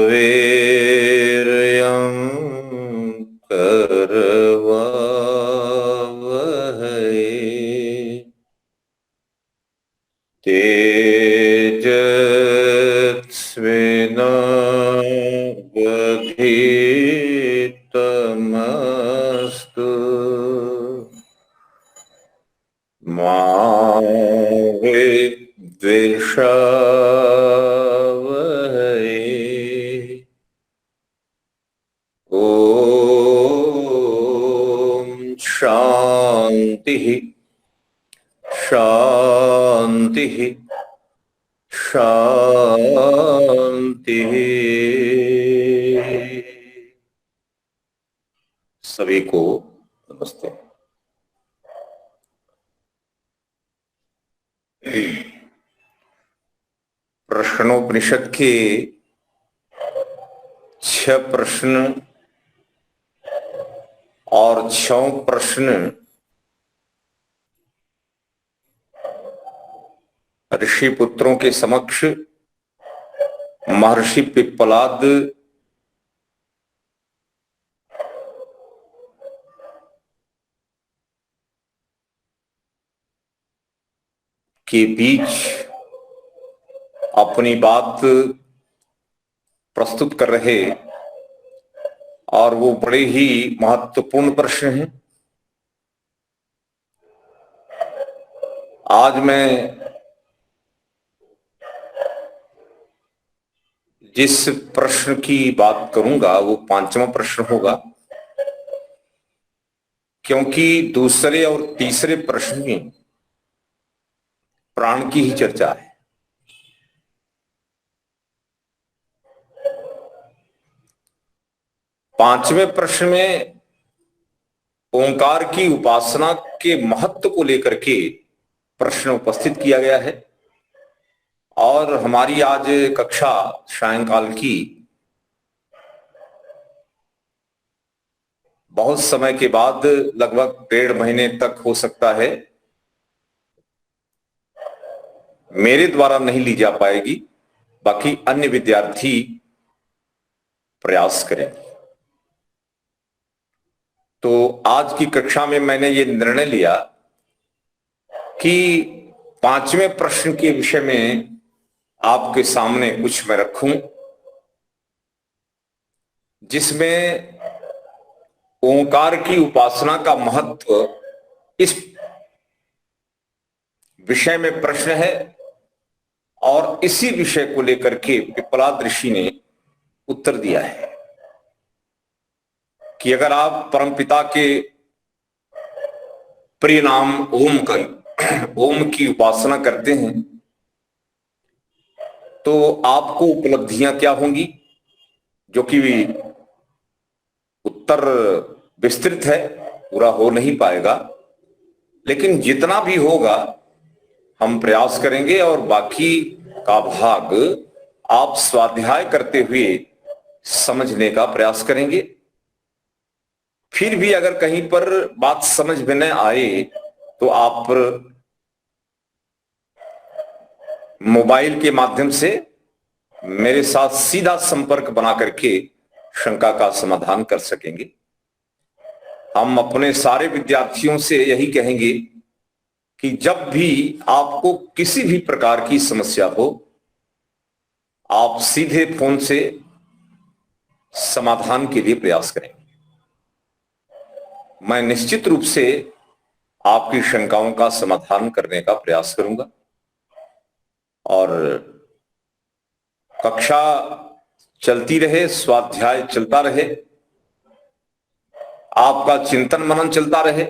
वीर्यं करवावहै तेजस्विनावधीतमस्तु मा विद्विषावहै। ओम शांति शांति शांति। सभी को नमस्ते। प्रश्नोपनिषद के 6 प्रश्न और 6 प्रश्न ऋषि पुत्रों के समक्ष महर्षि पिप्पलाद के बीच अपनी बात प्रस्तुत कर रहे और वो बड़े ही महत्वपूर्ण प्रश्न हैं। आज मैं जिस प्रश्न की बात करूंगा वो 5वां प्रश्न होगा, क्योंकि दूसरे और तीसरे प्रश्न में प्राण की ही चर्चा है। पांचवें प्रश्न में ओंकार की उपासना के महत्व को लेकर के प्रश्न उपस्थित किया गया है और हमारी आज कक्षा सायंकाल की बहुत समय के बाद लगभग 1.5 महीने तक हो सकता है मेरे द्वारा नहीं ली जा पाएगी, बाकी अन्य विद्यार्थी प्रयास करेंगे। तो आज की कक्षा में मैंने ये निर्णय लिया कि 5वें प्रश्न के विषय में आपके सामने कुछ मैं रखूं, जिसमें ओंकार की उपासना का महत्व इस विषय में प्रश्न है और इसी विषय को लेकर के पिप्पलाद ऋषि ने उत्तर दिया है कि अगर आप परमपिता के प्रिय नाम ओम की उपासना करते हैं तो आपको उपलब्धियां क्या होंगी, जो कि उत्तर विस्तृत है, पूरा हो नहीं पाएगा, लेकिन जितना भी होगा हम प्रयास करेंगे और बाकी का भाग आप स्वाध्याय करते हुए समझने का प्रयास करेंगे। फिर भी अगर कहीं पर बात समझ में न आए तो आप मोबाइल के माध्यम से मेरे साथ सीधा संपर्क बना करके शंका का समाधान कर सकेंगे। हम अपने सारे विद्यार्थियों से यही कहेंगे कि जब भी आपको किसी भी प्रकार की समस्या हो, आप सीधे फोन से समाधान के लिए प्रयास करें। मैं निश्चित रूप से आपकी शंकाओं का समाधान करने का प्रयास करूंगा और कक्षा चलती रहे, स्वाध्याय चलता रहे, आपका चिंतन मनन चलता रहे।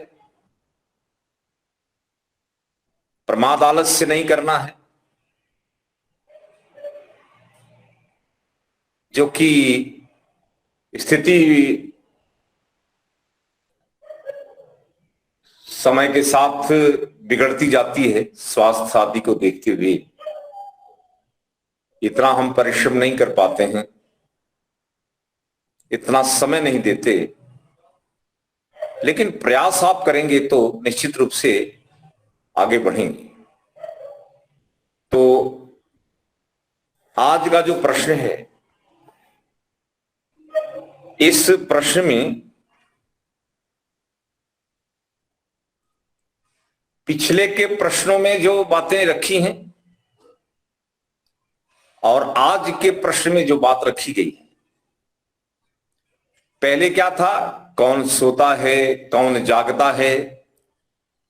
प्रमाद आलस्य नहीं करना है, जो कि स्थिति समय के साथ बिगड़ती जाती है। स्वास्थ्य आदि को देखते हुए इतना हम परिश्रम नहीं कर पाते हैं, इतना समय नहीं देते, लेकिन प्रयास आप करेंगे तो निश्चित रूप से आगे बढ़ेंगे। तो आज का जो प्रश्न है, इस प्रश्न में पिछले के प्रश्नों में जो बातें रखी हैं और आज के प्रश्न में जो बात रखी गई है। पहले क्या था, कौन सोता है, कौन जागता है,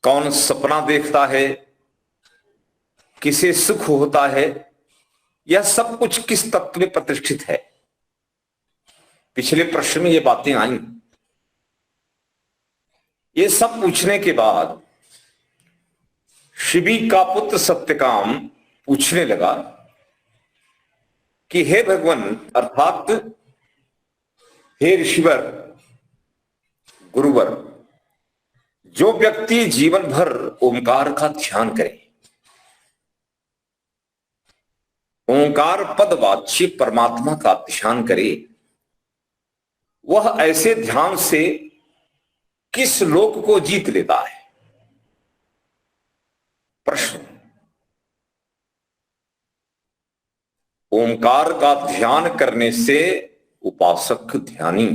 कौन सपना देखता है, किसे सुख होता है, यह सब कुछ किस तत्व में प्रतिष्ठित है। पिछले प्रश्न में ये बातें आई। ये सब पूछने के बाद शिबी का पुत्र सत्यकाम पूछने लगा कि हे भगवान, अर्थात हे ऋषिवर, गुरुवर, जो व्यक्ति जीवन भर ओंकार का ध्यान करे, ओंकार पदवाच्य परमात्मा का ध्यान करे, वह ऐसे ध्यान से किस लोक को जीत लेता है। प्रश्न, ओंकार का ध्यान करने से उपासक ध्यानी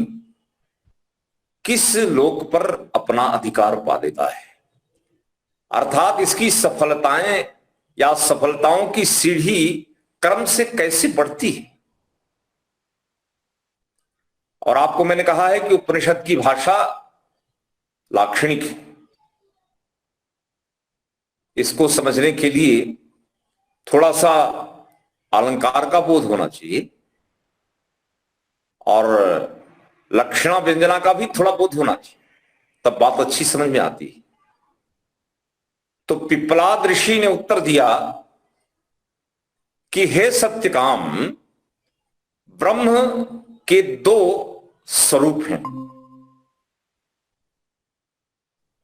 किस लोक पर अपना अधिकार पा देता है, अर्थात इसकी सफलताएं या सफलताओं की सीढ़ी क्रम से कैसे बढ़ती है। और आपको मैंने कहा है कि उपनिषद की भाषा लाक्षणिक है। इसको समझने के लिए थोड़ा सा अलंकार का बोध होना चाहिए और लक्षणा व्यंजना का भी थोड़ा बोध होना चाहिए, तब बात अच्छी समझ में आती है। तो पिप्पलाद ऋषि ने उत्तर दिया कि हे सत्यकाम, ब्रह्म के दो स्वरूप हैं,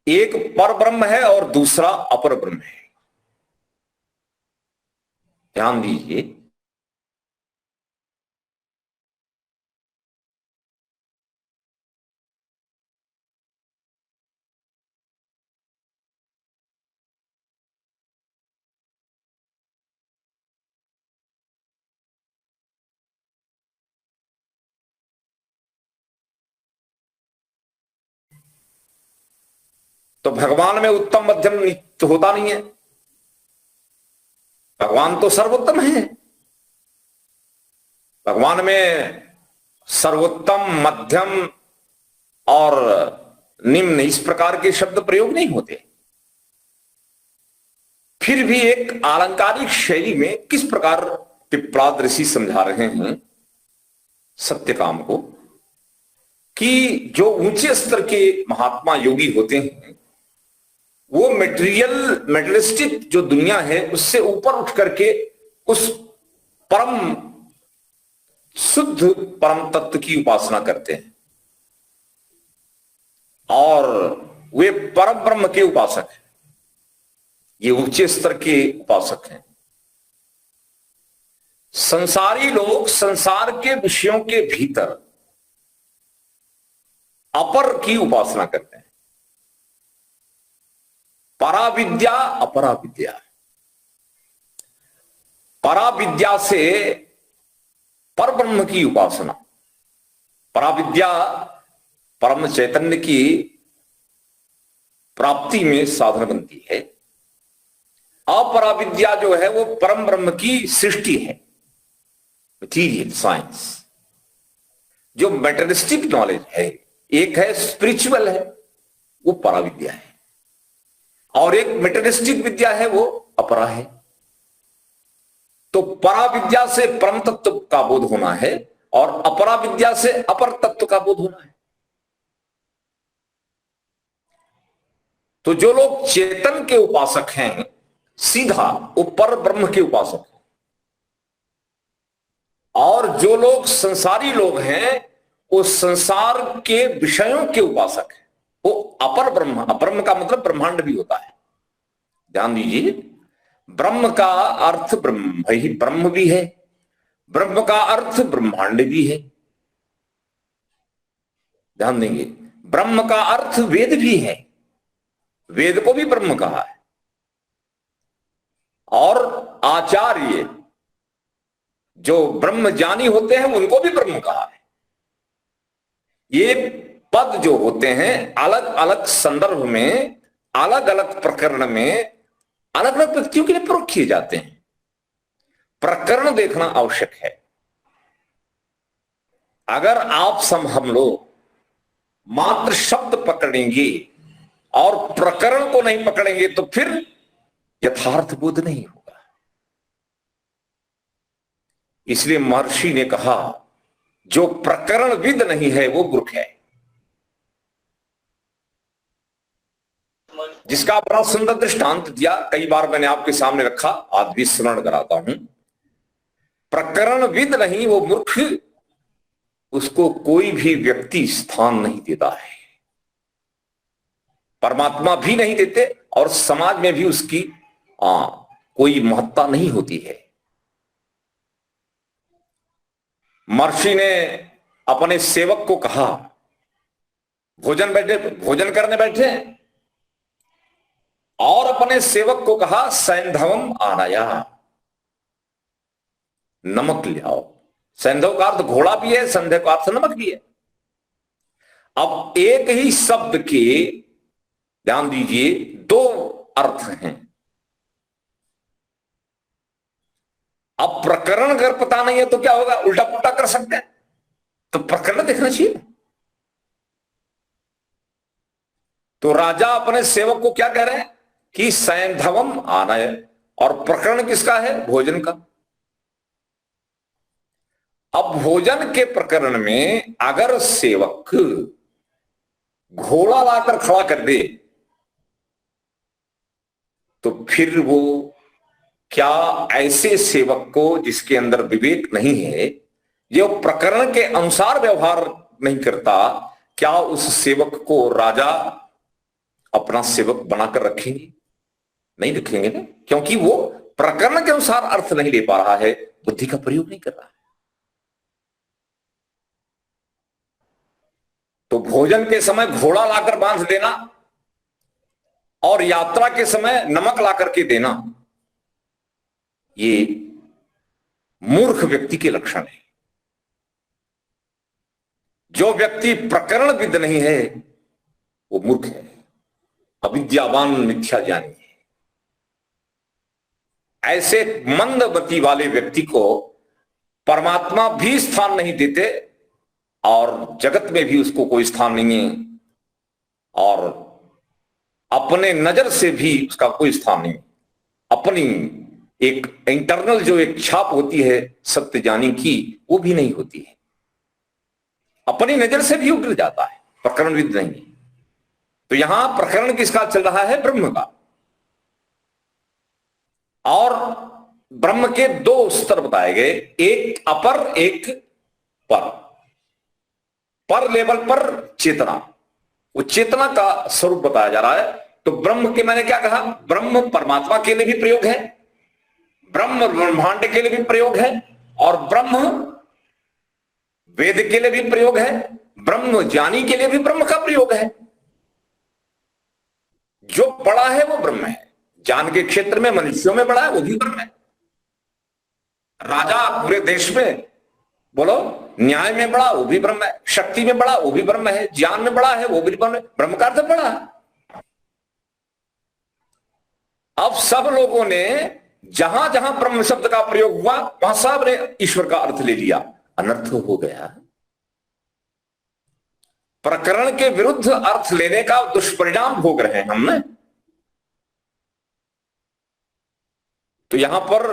एक पर ब्रह्म है और दूसरा अपर ब्रह्म है। ध्यान दीजिए, तो भगवान में उत्तम मध्यम तो होता नहीं है। भगवान तो सर्वोत्तम है। भगवान में सर्वोत्तम, मध्यम और निम्न इस प्रकार के शब्द प्रयोग नहीं होते। फिर भी एक अलंकारिक शैली में किस प्रकार पिप्पलाद ऋषि समझा रहे हैं सत्यकाम को कि जो ऊंचे स्तर के महात्मा योगी होते हैं वो मेटेरियलिस्टिक जो दुनिया है उससे ऊपर उठ करके उस परम शुद्ध परम तत्व की उपासना करते हैं और वे परम ब्रह्म के उपासक हैं। ये ऊंचे स्तर के उपासक हैं। संसारी लोग संसार के विषयों के भीतर अपर की उपासना करते हैं। पराविद्या अपराविद्या, पराविद्या से परब्रह्म की उपासना, पराविद्या परम चैतन्य की प्राप्ति में साधन बनती है। अपराविद्या जो है वो परम ब्रह्म की सृष्टि है, मटीरियल साइंस। जो मेटेरियलिस्टिक नॉलेज है, एक है स्पिरिचुअल है, वो पराविद्या है, और एक मेटेरियलिस्टिक विद्या है, वो अपरा है। तो पराविद्या से परम तत्व का बोध होना है और अपरा विद्या से अपर तत्व का बोध होना है। तो जो लोग चेतन के उपासक हैं सीधा वो पर ब्रह्म के उपासक हैं, और जो लोग संसारी लोग हैं वो संसार के विषयों के उपासक हैं, वो अपर ब्रह्म। ब्रह्म का मतलब ब्रह्मांड भी होता है। ध्यान दीजिए, ब्रह्म का अर्थ ब्रह्म ही ब्रह्म भी है, ब्रह्म का अर्थ ब्रह्मांड भी है। ध्यान देंगे, ब्रह्म का अर्थ वेद भी है, वेद को भी ब्रह्म कहा है। और आचार्य जो ब्रह्म ज्ञानी होते हैं उनको भी ब्रह्म कहा है। ये पद जो होते हैं अलग अलग संदर्भ में, अलग अलग प्रकरण में, अलग अलग व्यक्तियों के लिए प्रयोग किए जाते हैं। प्रकरण देखना आवश्यक है। अगर आप हम लोग मात्र शब्द पकड़ेंगे और प्रकरण को नहीं पकड़ेंगे तो फिर यथार्थ बोध नहीं होगा। इसलिए महर्षि ने कहा जो प्रकरण विद नहीं है वो मूर्ख है। जिसका बड़ा सुंदर दृष्टांत दिया, कई बार मैंने आपके सामने रखा, आज भी स्मरण कराता हूं। प्रकरण विद नहीं वो मूर्ख, उसको कोई भी व्यक्ति स्थान नहीं देता है। परमात्मा भी नहीं देते और समाज में भी उसकी कोई महत्ता नहीं होती है। महर्षि ने अपने सेवक को कहा, भोजन करने बैठे और अपने सेवक को कहा सैंधवम आनाया, नमक ले आओ। सैंधव का अर्थ घोड़ा भी है, संध्या का अर्थ नमक भी है। अब एक ही शब्द के, ध्यान दीजिए, दो अर्थ हैं। अब प्रकरण अगर पता नहीं है तो क्या होगा, उल्टा पुल्टा कर सकते हैं। तो प्रकरण देखना चाहिए। तो राजा अपने सेवक को क्या कह रहे हैं कि सैंधवम आनय, और प्रकरण किसका है, भोजन का। अब भोजन के प्रकरण में अगर सेवक घोड़ा लाकर खड़ा कर दे तो फिर वो क्या ऐसे सेवक को जिसके अंदर विवेक नहीं है, जो प्रकरण के अनुसार व्यवहार नहीं करता, क्या उस सेवक को राजा अपना सेवक बनाकर रखेंगे? नहीं रखेंगे ना, क्योंकि वो प्रकरण के अनुसार अर्थ नहीं ले पा रहा है, बुद्धि का प्रयोग नहीं कर रहा है। तो भोजन के समय घोड़ा लाकर बांध देना और यात्रा के समय नमक लाकर के देना, ये मूर्ख व्यक्ति के लक्षण है। जो व्यक्ति प्रकरण विद नहीं है वो मूर्ख है, अविद्यावान मिथ्या ज्ञानी है। ऐसे मंदमति वाले व्यक्ति को परमात्मा भी स्थान नहीं देते और जगत में भी उसको कोई स्थान नहीं है, और अपने नजर से भी उसका कोई स्थान नहीं। अपनी एक इंटरनल जो एक छाप होती है सत्य जानी की, वो भी नहीं होती है। अपनी नजर से भी उतर जाता है, प्रकरण विद नहीं। तो यहां प्रकरण किसका चल रहा है, ब्रह्म का। और ब्रह्म के दो स्तर बताए गए, एक अपर एक पर। पर लेवल पर चेतना, वो चेतना का स्वरूप बताया जा रहा है। तो ब्रह्म के, मैंने क्या कहा, ब्रह्म परमात्मा के लिए भी प्रयोग है, ब्रह्म ब्रह्मांड के लिए भी प्रयोग है, और ब्रह्म वेद के लिए भी प्रयोग है, ब्रह्म ज्ञानी के लिए भी ब्रह्म का प्रयोग है। जो बड़ा है वो ब्रह्म है। ज्ञान के क्षेत्र में मनुष्यों में बड़ा है वो भी ब्रह्म है। राजा पूरे देश में, बोलो, न्याय में बड़ा वो भी ब्रह्म है, शक्ति में बड़ा वो भी ब्रह्म है, ज्ञान में बड़ा है वो भी ब्रह्म है। ब्रह्म का अर्थ बड़ा है। अब सब लोगों ने जहां जहां ब्रह्म शब्द का प्रयोग हुआ वहां सब ने ईश्वर का अर्थ ले लिया, अनर्थ हो गया। प्रकरण के विरुद्ध अर्थ लेने का दुष्परिणाम भोग रहे हैं हमने। तो यहां पर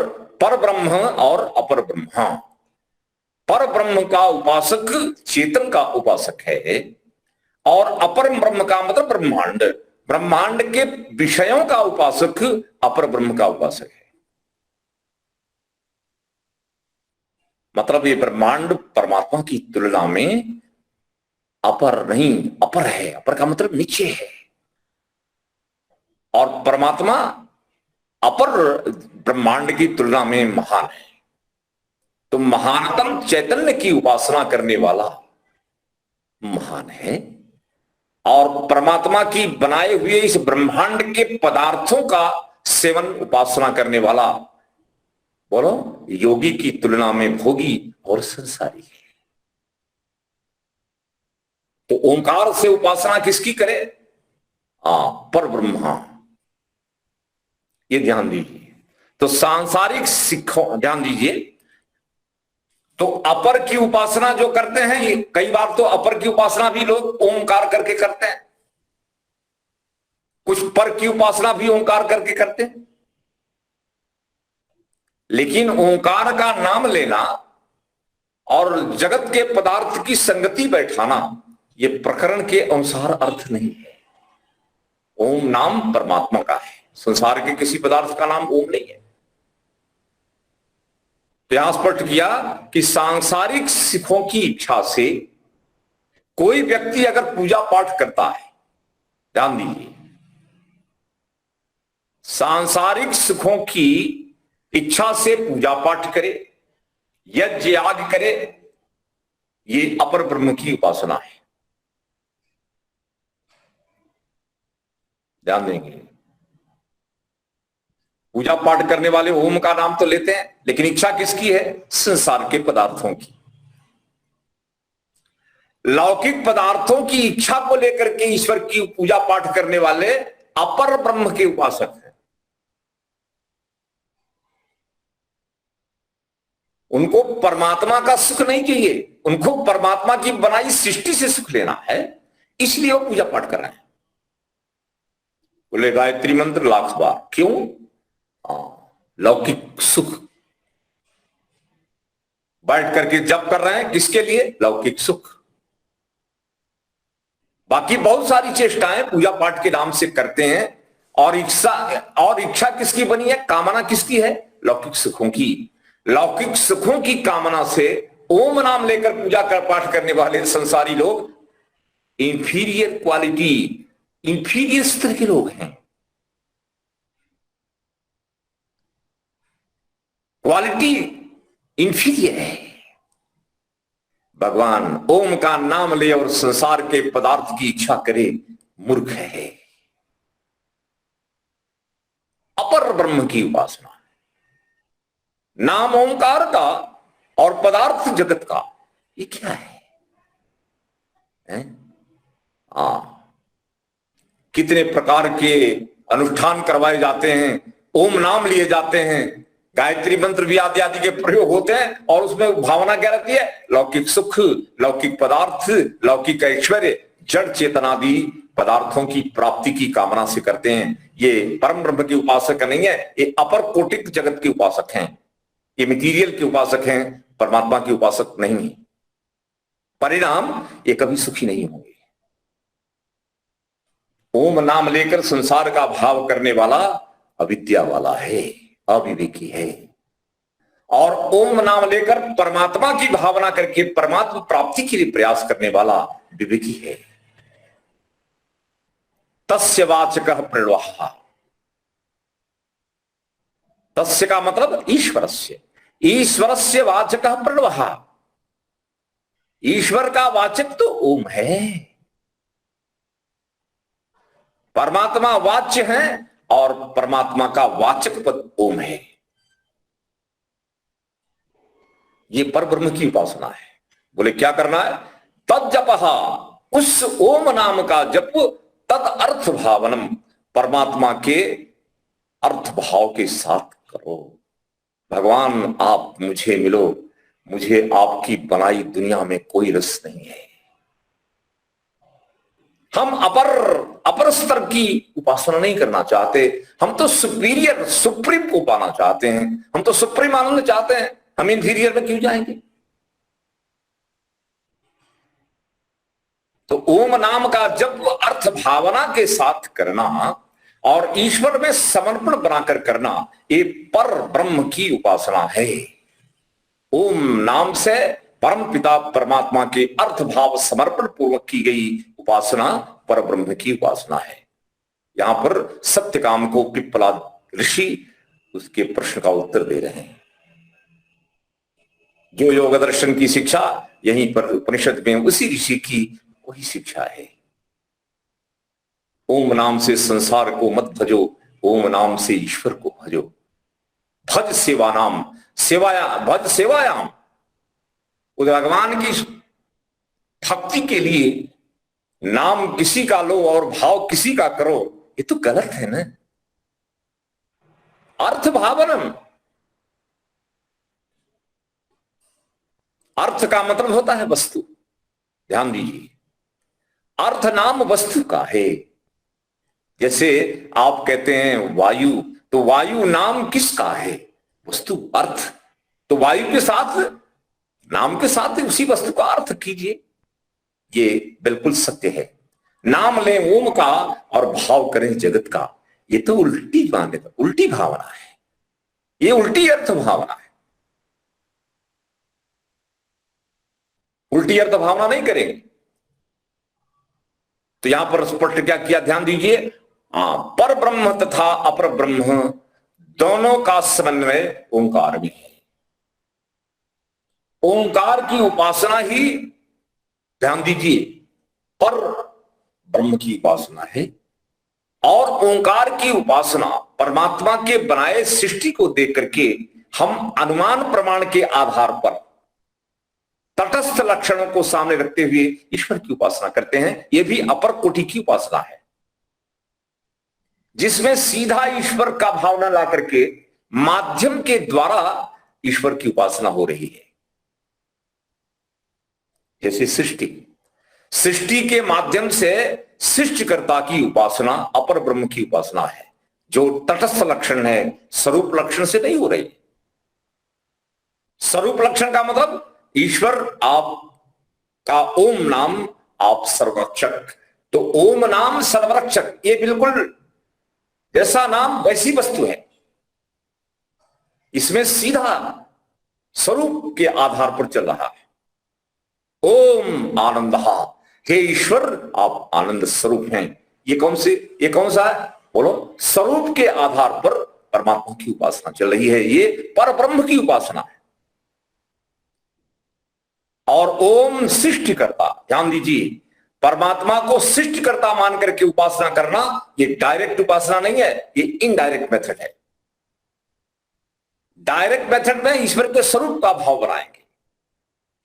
ब्रह्म और अपर ब्रह्म, पर ब्रह्म का उपासक चेतन का उपासक है, और अपर ब्रह्म का मतलब ब्रह्मांड, ब्रह्मांड के विषयों का उपासक अपर ब्रह्म का उपासक है। मतलब ये ब्रह्मांड परमात्मा की तुलना में अपर नहीं, अपर है। अपर का मतलब नीचे है, और परमात्मा अपर ब्रह्मांड की तुलना में महान है। तो महानतम चैतन्य की उपासना करने वाला महान है, और परमात्मा की बनाए हुए इस ब्रह्मांड के पदार्थों का सेवन उपासना करने वाला बोलो, योगी की तुलना में भोगी और संसारी है। तो ओंकार से उपासना किसकी करे? पर ब्रह्मा। ये ध्यान दीजिए। तो सांसारिक सिखों, ध्यान दीजिए, तो अपर की उपासना जो करते हैं, ये कई बार तो अपर की उपासना भी लोग ओंकार करके करते हैं, कुछ पर की उपासना भी ओंकार करके करते हैं। लेकिन ओंकार का नाम लेना और जगत के पदार्थ की संगति बैठाना, यह प्रकरण के अनुसार अर्थ नहीं है। ओम नाम परमात्मा का है, संसार के किसी पदार्थ का नाम ओम नहीं है। तो यहां स्पष्ट किया कि सांसारिक सुखों की इच्छा से कोई व्यक्ति अगर पूजा पाठ करता है, ध्यान दीजिए, सांसारिक सुखों की इच्छा से पूजा पाठ करे, यज्ञ याग करे, ये अपर ब्रह्म की उपासना है। ध्यान देंगे, पूजा पाठ करने वाले ओम का नाम तो लेते हैं, लेकिन इच्छा किसकी है? संसार के पदार्थों की। लौकिक पदार्थों की इच्छा को लेकर के ईश्वर की पूजा पाठ करने वाले अपर ब्रह्म के उपासक हैं। उनको परमात्मा का सुख नहीं चाहिए, उनको परमात्मा की बनाई सृष्टि से सुख लेना है, इसलिए वो पूजा पाठ कर रहे हैं। बोले गायत्री मंत्र 1,00,000 बार, क्यों? लौकिक सुख। बैठ करके जप कर रहे हैं, किसके लिए? लौकिक सुख। बाकी बहुत सारी चेष्टाएं पूजा पाठ के नाम से करते हैं, और इच्छा किसकी बनी है? कामना किसकी है? लौकिक सुखों की। लौकिक सुखों की कामना से ओम नाम लेकर पूजा कर पाठ करने वाले संसारी लोग इंफीरियर क्वालिटी, इंफीरियर स्तर के लोग हैं। क्वालिटी इंफीरियर है। भगवान ओम का नाम ले और संसार के पदार्थ की इच्छा करे, मूर्ख है। अपर ब्रह्म की उपासना, नाम ओंकार का और पदार्थ जगत का, ये क्या है? कितने प्रकार के अनुष्ठान करवाए जाते हैं, ओम नाम लिए जाते हैं, गायत्री मंत्र भी आदि आदि के प्रयोग होते हैं, और उसमें भावना क्या रहती है? लौकिक सुख, लौकिक पदार्थ, लौकिक ऐश्वर्य, जड़ चेतनादि पदार्थों की प्राप्ति की कामना से करते हैं। ये परम ब्रह्म के उपासक नहीं है, ये अपर कोटिक जगत के उपासक हैं, ये मटीरियल के उपासक हैं, परमात्मा के उपासक नहीं है। परिणाम, ये कभी सुखी नहीं होंगे। ओम नाम लेकर संसार का भाव करने वाला अविद्या वाला है, अविवेकी है, और ओम नाम लेकर परमात्मा की भावना करके परमात्मा प्राप्ति के लिए प्रयास करने वाला विवेकी है। तस्य वाचकः प्रणवः, तस्य का मतलब ईश्वरस्य, ईश्वरस्य वाचकः प्रणवः, ईश्वर का वाचक तो ओम है। परमात्मा वाच्य है और परमात्मा का वाचक पद ओम है। ये परब्रह्म की उपासना है। बोले क्या करना है? तद जपः, उस ओम नाम का जप, तद अर्थ भावनम, परमात्मा के अर्थ भाव के साथ करो। भगवान आप मुझे मिलो, मुझे आपकी बनाई दुनिया में कोई रस नहीं है। हम अपर स्तर की उपासना नहीं करना चाहते, हम तो सुपीरियर सुप्रीम को पाना चाहते हैं, हम तो सुप्रीम आनंद चाहते हैं, हम इंफीरियर में क्यों जाएंगे? तो ओम नाम का जब अर्थ भावना के साथ करना और ईश्वर में समर्पण बनाकर करना, ये पर ब्रह्म की उपासना है। ओम नाम से परम पिता परमात्मा के अर्थ भाव समर्पण पूर्वक की गई उपासना पर ब्रह्म की उपासना है। यहां पर सत्यकाम को पिप्पलाद ऋषि उसके प्रश्न का उत्तर दे रहे हैं। जो योग दर्शन की शिक्षा यहीं पर उपनिषद में उसी ऋषि की वही शिक्षा है। ओम नाम से संसार को मत भजो, ओम नाम से ईश्वर को भजो। भज सेवा नाम, सेवाया भज सेवायाम, उस भगवान की भक्ति के लिए नाम किसी का लो और भाव किसी का करो, ये तो गलत है ना। अर्थ भावनम, अर्थ का मतलब होता है वस्तु। ध्यान दीजिए, अर्थ नाम वस्तु का है। जैसे आप कहते हैं वायु, तो वायु नाम किसका है? वस्तु, अर्थ। तो वायु के साथ, नाम के साथ उसी वस्तु का अर्थ कीजिए, ये बिल्कुल सत्य है। नाम लें ओम का और भाव करें जगत का, ये तो उल्टी मान्यता, उल्टी भावना है, ये उल्टी अर्थ भावना है। उल्टी अर्थ भावना नहीं करेंगे तो यहां पर स्पष्ट क्या किया, ध्यान दीजिए। पर ब्रह्म तथा अपर ब्रह्म दोनों का समन्वय ओंकार में है। ओंकार की उपासना ही, ध्यान दीजिए, पर ब्रह्म की उपासना है। और ओंकार की उपासना परमात्मा के बनाए सृष्टि को देख करके हम अनुमान प्रमाण के आधार पर तटस्थ लक्षणों को सामने रखते हुए ईश्वर की उपासना करते हैं। यह भी अपर कोटि की उपासना है, जिसमें सीधा ईश्वर का भाव न ला करके माध्यम के द्वारा ईश्वर की उपासना हो रही है। जैसे सृष्टि, सृष्टि के माध्यम से सृष्टिकर्ता की उपासना अपर ब्रह्म की उपासना है, जो तटस्थ लक्षण है, स्वरूप लक्षण से नहीं हो रही। स्वरूप लक्षण का मतलब ईश्वर आप का ओम नाम, आप सर्वरक्षक, तो ओम नाम सर्वरक्षक, ये बिल्कुल जैसा नाम वैसी वस्तु है। इसमें सीधा स्वरूप के आधार पर चल रहा है। ओम आनंद, हे ईश्वर आप आनंद स्वरूप हैं। ये कौन सा है? बोलो, स्वरूप के आधार पर परमात्मा की उपासना चल रही है, ये पर ब्रह्म की उपासना है। और ओम सृष्टिकर्ता, ध्यान दीजिए, परमात्मा को सृष्टिकर्ता मान करके उपासना करना, ये डायरेक्ट उपासना नहीं है, ये इनडायरेक्ट मेथड है। डायरेक्ट मेथड में ईश्वर के स्वरूप का भाव बनाएंगे,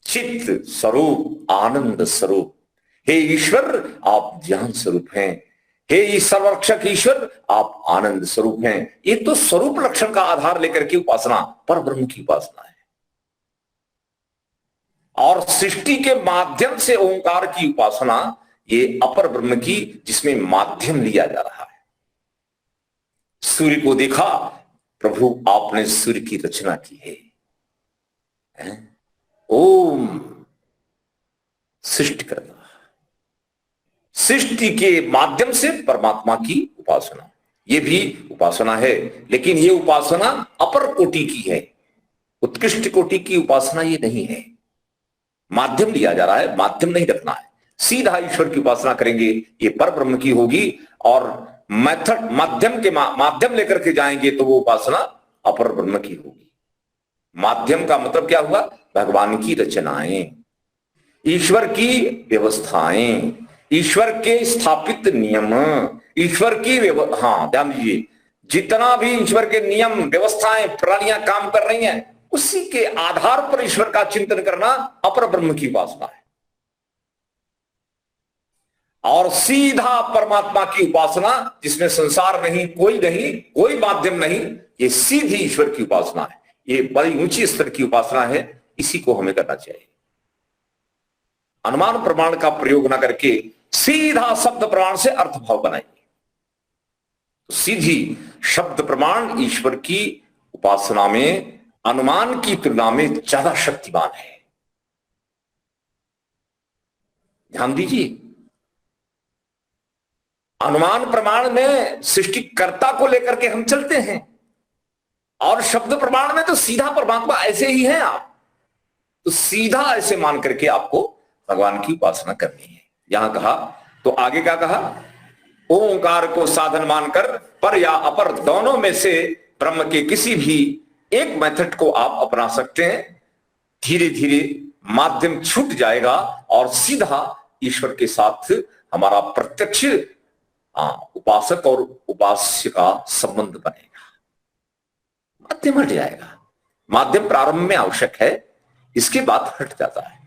चित्त स्वरूप, आनंद स्वरूप। हे ईश्वर आप ज्ञान स्वरूप हैं, हे सर्वरक्षक ईश्वर आप आनंद स्वरूप हैं। ये तो स्वरूप लक्षण का आधार लेकर के उपासना पर ब्रह्म की उपासना है। और सृष्टि के माध्यम से ओंकार की उपासना, ये अपर ब्रह्म की, जिसमें माध्यम लिया जा रहा है। सूर्य को देखा, प्रभु आपने सूर्य की रचना की है। ओम सृष्टि करना, सृष्टि के माध्यम से परमात्मा की उपासना, ये भी उपासना है। लेकिन ये उपासना अपर कोटि की है, उत्कृष्ट कोटि की उपासना ये नहीं है। माध्यम लिया जा रहा है, माध्यम नहीं रखना है। सीधा ईश्वर की उपासना करेंगे, ये पर ब्रह्म की होगी। और मेथड माध्यम के माध्यम लेकर के जाएंगे तो वो उपासना अपर ब्रह्म की होगी। माध्यम का मतलब क्या हुआ? भगवान की रचनाएं, ईश्वर की व्यवस्थाएं, ईश्वर के स्थापित नियम, ईश्वर की ध्यान दीजिए, जितना भी ईश्वर के नियम, व्यवस्थाएं, प्रणालियां काम कर रही हैं, उसी के आधार पर ईश्वर का चिंतन करना अपर ब्रह्म की उपासना है। और सीधा परमात्मा की उपासना, जिसमें संसार नहीं, कोई माध्यम नहीं, ये सीधी ईश्वर की उपासना है। ये बड़ी ऊंची स्तर की उपासना है, इसी को हमें करना चाहिए। अनुमान प्रमाण का प्रयोग न करके सीधा शब्द प्रमाण से अर्थ भाव बनाइए। तो सीधी शब्द प्रमाण ईश्वर की उपासना में अनुमान की तुलना में ज्यादा शक्तिमान है। ध्यान दीजिए, अनुमान प्रमाण में सृष्टिकर्ता को लेकर के हम चलते हैं, और शब्द प्रमाण में तो सीधा परमात्मा ऐसे ही है आप, तो सीधा ऐसे मान करके आपको भगवान की उपासना करनी है। यहां कहा तो आगे क्या कहा? ओंकार को साधन मानकर पर या अपर दोनों में से ब्रह्म के किसी भी एक मेथड को आप अपना सकते हैं। धीरे धीरे माध्यम छूट जाएगा और सीधा ईश्वर के साथ हमारा प्रत्यक्ष उपासक और उपास्य का संबंध बनेगा, माध्यम हट जाएगा। माध्यम प्रारंभ में आवश्यक है, इसके बाद हट जाता है।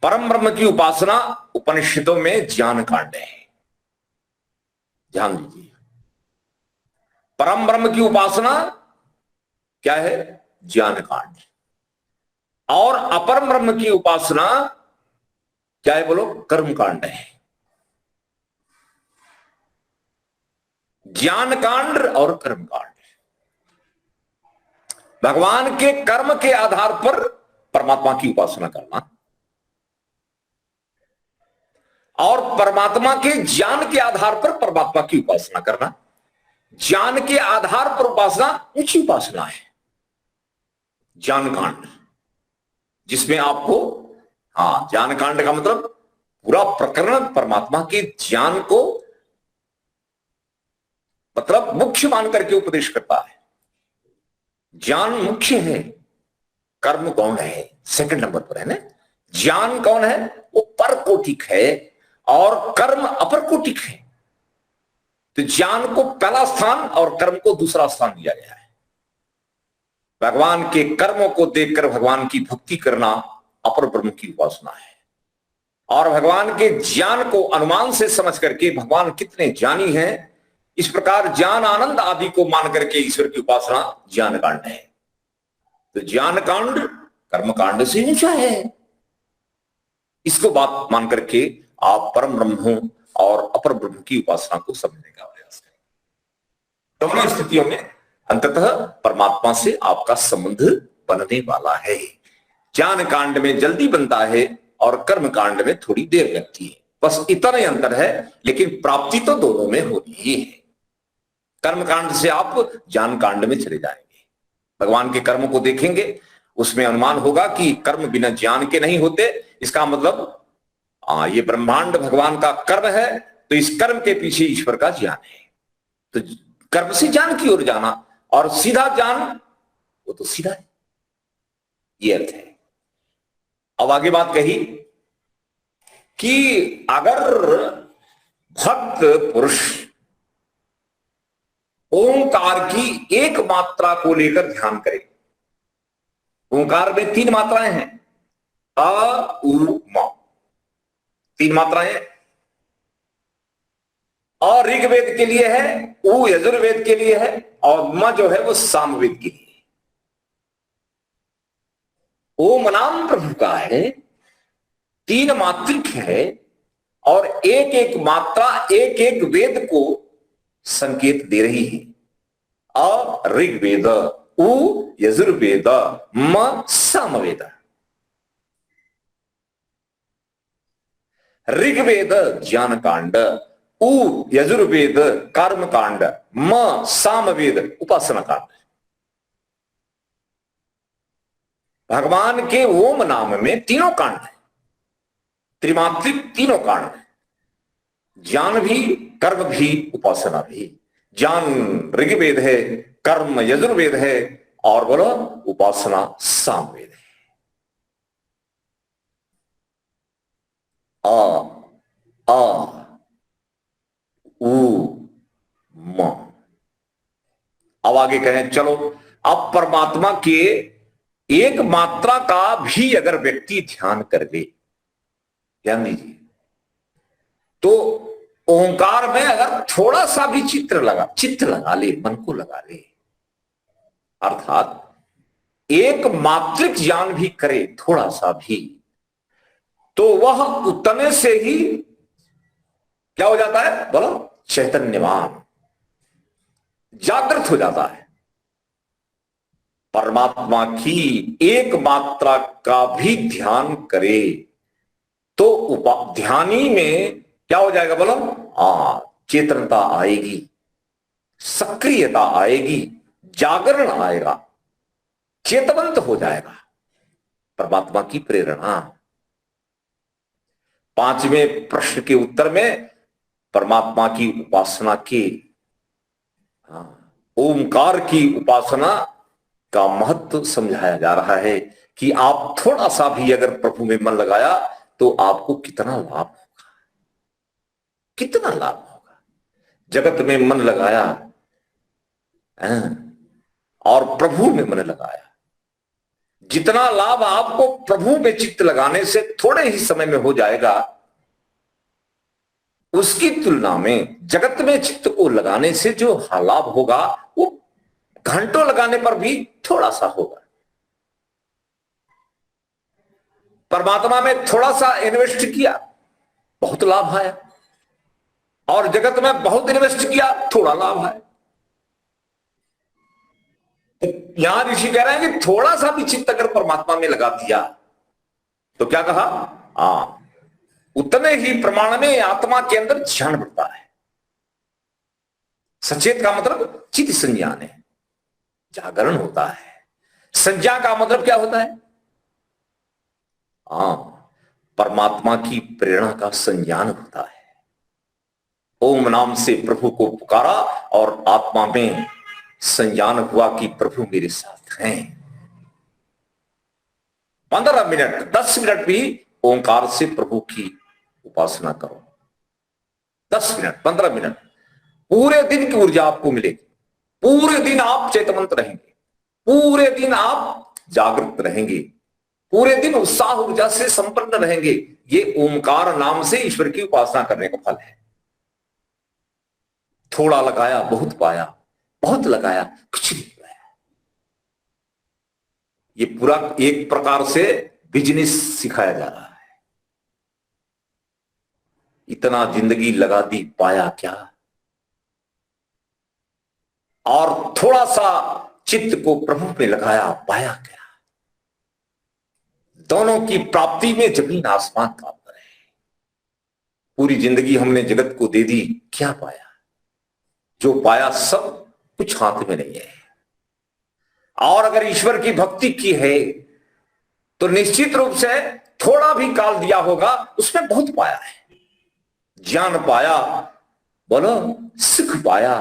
परम ब्रह्म की उपासना उपनिषदों में ज्ञान कांड है, ध्यान दीजिए। परम ब्रह्म की उपासना क्या है? ज्ञान कांड। और अपरम ब्रह्म की उपासना क्या है? बोलो, कर्म कांड है। ज्ञान कांड और कर्म कांड, भगवान के कर्म के आधार पर परमात्मा की उपासना करना और परमात्मा के ज्ञान के आधार पर परमात्मा की उपासना करना। ज्ञान के आधार पर उपासना ऊंची उपासना है, ज्ञान कांड, जिसमें आपको, ज्ञान कांड का मतलब पूरा प्रकरण परमात्मा के ज्ञान को मतलब मुख्य मान करके उपदेश करता है। ज्ञान मुख्य है, कर्म कौन है? सेकंड नंबर पर है ना। ज्ञान कौन है? वो परकोटिक है और कर्म अपरकोटिक है। तो ज्ञान को पहला स्थान और कर्म को दूसरा स्थान दिया गया है। भगवान के कर्मों को देखकर भगवान की भक्ति करना अपर ब्रह्म की उपासना है, और भगवान के ज्ञान को अनुमान से समझ करके भगवान कितने ज्ञानी हैं, इस प्रकार ज्ञान आनंद आदि को मान करके ईश्वर की उपासना ज्ञान कांड है। तो ज्ञान कांड कर्म कांड से ऊंचा है। इसको बात मान करके आप परम ब्रह्म और अपर ब्रह्म की उपासना को समझने का प्रयास करें। दोनों स्थितियों में अंततः परमात्मा से आपका संबंध बनने वाला है। ज्ञान कांड में जल्दी बनता है और कर्म कांड में थोड़ी देर लगती है, बस इतना ही अंतर है, लेकिन प्राप्ति तो दोनों में होनी ही है। कर्म कांड से आप ज्ञान कांड में चले जाएंगे, भगवान के कर्म को देखेंगे, उसमें अनुमान होगा कि कर्म बिना ज्ञान के नहीं होते। इसका मतलब ये ब्रह्मांड भगवान का कर्म है, तो इस कर्म के पीछे ईश्वर का ज्ञान है। तो कर्म से ज्ञान की ओर जाना और सीधा ज्ञान, वो तो सीधा है, ये अर्थ है। अब आगे बात कही कि अगर भक्त पुरुष ओंकार की एक मात्रा को लेकर ध्यान करे। ओंकार में 3 मात्राएं हैं, अ उ म, 3 मात्राएं। अ ऋग्वेद के लिए है, उ यजुर्वेद के लिए है, और म जो है वो सामवेद के लिए। ओम नाम प्रभु का है, 3 मात्रिक है, और एक एक मात्रा एक एक वेद को संकेत दे रही है। अ ऋग्वेद, उ यजुर्वेद, म सामवेद। ऋग्वेद ज्ञान कांड, उ यजुर्वेद कर्म कांड, म सामवेद उपासना कांड। भगवान के ओम नाम में तीनों कांड है, त्रिमात्रिक तीनों कांड है, ज्ञान भी, कर्म भी, उपासना भी। ज्ञान ऋग्वेद है, कर्म यजुर्वेद है, और बोलो उपासना सामवेद है। आ आ उ म। अब आगे कहें, चलो अब परमात्मा के एक मात्रा का भी अगर व्यक्ति ध्यान कर ले, ध्यान दीजिए, तो ओंकार में अगर थोड़ा सा भी चित्त लगा ले, मन को लगा ले, अर्थात एक मात्रिक ज्ञान भी करे थोड़ा सा भी, तो वह उतने से ही क्या हो जाता है? बोलो, चैतन्यवान, जागृत हो जाता है। परमात्मा की एक मात्रा का भी ध्यान करे तो ध्यानी में क्या हो जाएगा? बोलो, चेतनता आएगी, सक्रियता आएगी, जागरण आएगा, चेतवंत हो जाएगा। परमात्मा की प्रेरणा। 5वें प्रश्न के उत्तर में परमात्मा की उपासना के, ओमकार की उपासना का महत्व समझाया जा रहा है कि आप थोड़ा सा भी अगर प्रभु में मन लगाया तो आपको कितना लाभ होगा, कितना लाभ होगा। जगत में मन लगाया और प्रभु में मन लगाया। जितना लाभ आपको प्रभु में चित्त लगाने से थोड़े ही समय में हो जाएगा, उसकी तुलना में जगत में चित्त को लगाने से जो लाभ होगा वो घंटों लगाने पर भी थोड़ा सा होगा। परमात्मा में थोड़ा सा इन्वेस्ट किया, बहुत लाभ आया, और जगत में बहुत इन्वेस्ट किया, थोड़ा लाभ आया। यहां ऋषि कह रहे हैं कि थोड़ा सा भी चित्त अगर परमात्मा में लगा दिया तो क्या कहा, उतने ही प्रमाण में आत्मा के अंदर ध्यान बढ़ता है। सचेत का मतलब चित्त संज्ञान है, जागरण होता है। संज्ञा का मतलब क्या होता है, परमात्मा की प्रेरणा का संज्ञान होता है। ओम नाम से प्रभु को पुकारा और आत्मा में संज्ञान हुआ कि प्रभु मेरे साथ हैं। 15 मिनट 10 मिनट भी ओंकार से प्रभु की उपासना करो। 10 मिनट 15 मिनट, पूरे दिन की ऊर्जा आपको मिलेगी। पूरे दिन आप चेतवंत रहेंगे, पूरे दिन आप जागृत रहेंगे, पूरे दिन उत्साह ऊर्जा से संपन्न रहेंगे। ये ओंकार नाम से ईश्वर की उपासना करने का फल है। थोड़ा लगाया बहुत पाया, बहुत लगाया कुछ नहीं पाया। ये पूरा एक प्रकार से बिजनेस सिखाया जा रहा है। इतना जिंदगी लगा दी, पाया क्या? और थोड़ा सा चित्त को प्रभु में लगाया, पाया क्या? दोनों की प्राप्ति में जमीन आसमान का अंतर है। पूरी जिंदगी हमने जगत को दे दी, क्या पाया? जो पाया सब कुछ हाथ में नहीं है। और अगर ईश्वर की भक्ति की है तो निश्चित रूप से थोड़ा भी काल दिया होगा, उसमें बहुत पाया है। ज्ञान पाया, बोलो सुख पाया,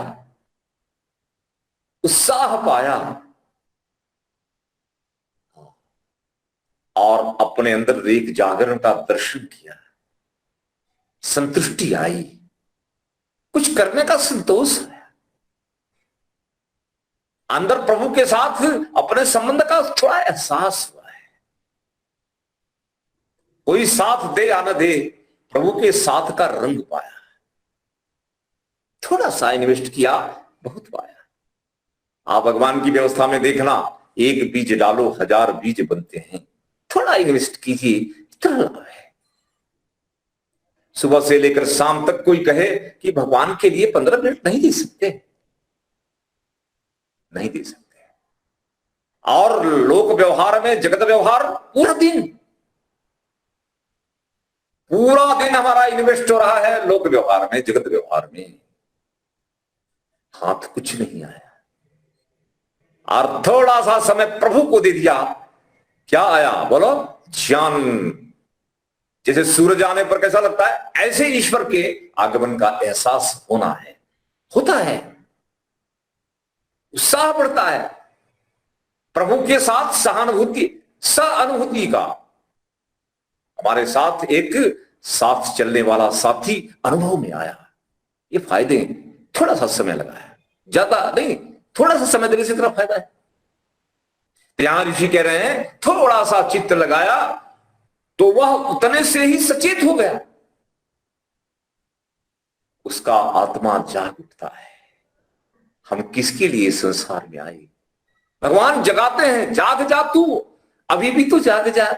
उत्साह पाया, और अपने अंदर एक जागरण का दर्शन किया, संतुष्टि आई, कुछ करने का संतोष है, अंदर प्रभु के साथ अपने संबंध का थोड़ा एहसास हुआ है। कोई साथ दे या न दे, प्रभु के साथ का रंग पाया। थोड़ा सा इन्वेस्ट किया, बहुत पाया। आप भगवान की व्यवस्था में देखना, एक बीज डालो 1000 बीज बनते हैं। थोड़ा इन्वेस्ट कीजिए, इतना लाभ है। सुबह से लेकर शाम तक कोई कहे कि भगवान के लिए 15 मिनट नहीं दे सकते, नहीं दे सकते। और लोक व्यवहार में, जगत व्यवहार, पूरा दिन हमारा इन्वेस्ट हो रहा है लोक व्यवहार में, जगत व्यवहार में। हाथ कुछ नहीं आया, और थोड़ा सा समय प्रभु को दे दिया, क्या आया? बोलो ज्ञान। जैसे सूरज आने पर कैसा लगता है, ऐसे ईश्वर के आगमन का एहसास होना है, होता है। उत्साह बढ़ता है, प्रभु के साथ सहानुभूति, सहानुभूति का। हमारे साथ एक साथ चलने वाला साथी अनुभव में आया। ये फायदे, थोड़ा सा समय लगाया, ज्यादा नहीं, थोड़ा सा समय देने से इतना फायदा है। यहां ऋषि कह रहे हैं थोड़ा सा चित्त लगाया तो वह उतने से ही सचेत हो गया, उसका आत्मा जाग उठता है। हम किसके लिए संसार में आए? भगवान जगाते हैं, जाग जा तू, अभी भी तो जाग जा।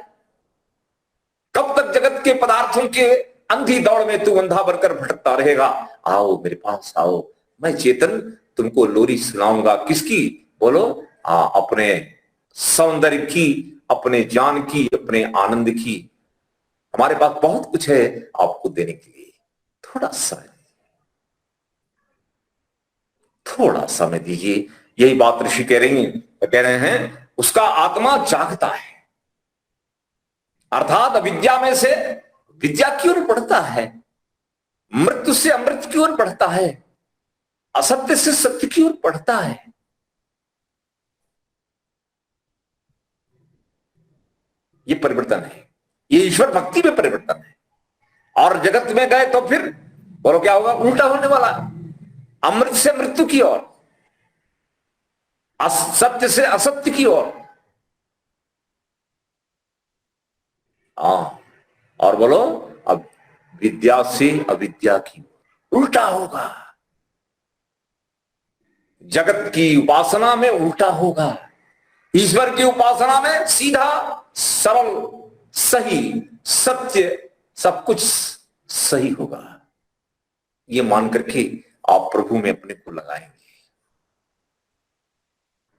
कब तक जगत के पदार्थों के अंधी दौड़ में तू अंधा बनकर भटकता रहेगा? आओ मेरे पास आओ, मैं चेतन तुमको लोरी सुनाऊंगा। किसकी? बोलो अपने सौंदर्य की, अपने ज्ञान की, अपने आनंद की। हमारे पास बहुत कुछ है आपको देने के लिए। थोड़ा समय दीजिए। यही बात ऋषि कह रहे हैं उसका आत्मा जागता है, अर्थात अविद्या में से विद्या की ओर बढ़ता है, मृत्यु से अमृत की ओर बढ़ता है, असत्य से सत्य की ओर बढ़ता है। ये परिवर्तन है, ये ईश्वर भक्ति में परिवर्तन है। और जगत में गए तो फिर बोलो क्या होगा? उल्टा होने वाला, अमृत से मृत्यु की ओर। सत्य से असत्य की ओर। हाँ, और बोलो, अब विद्या से अविद्या की उल्टा होगा। जगत की उपासना में उल्टा होगा, ईश्वर की उपासना में सीधा सरल सही सत्य सब कुछ सही होगा। ये मान करके आप प्रभु में अपने को लगाएंगे।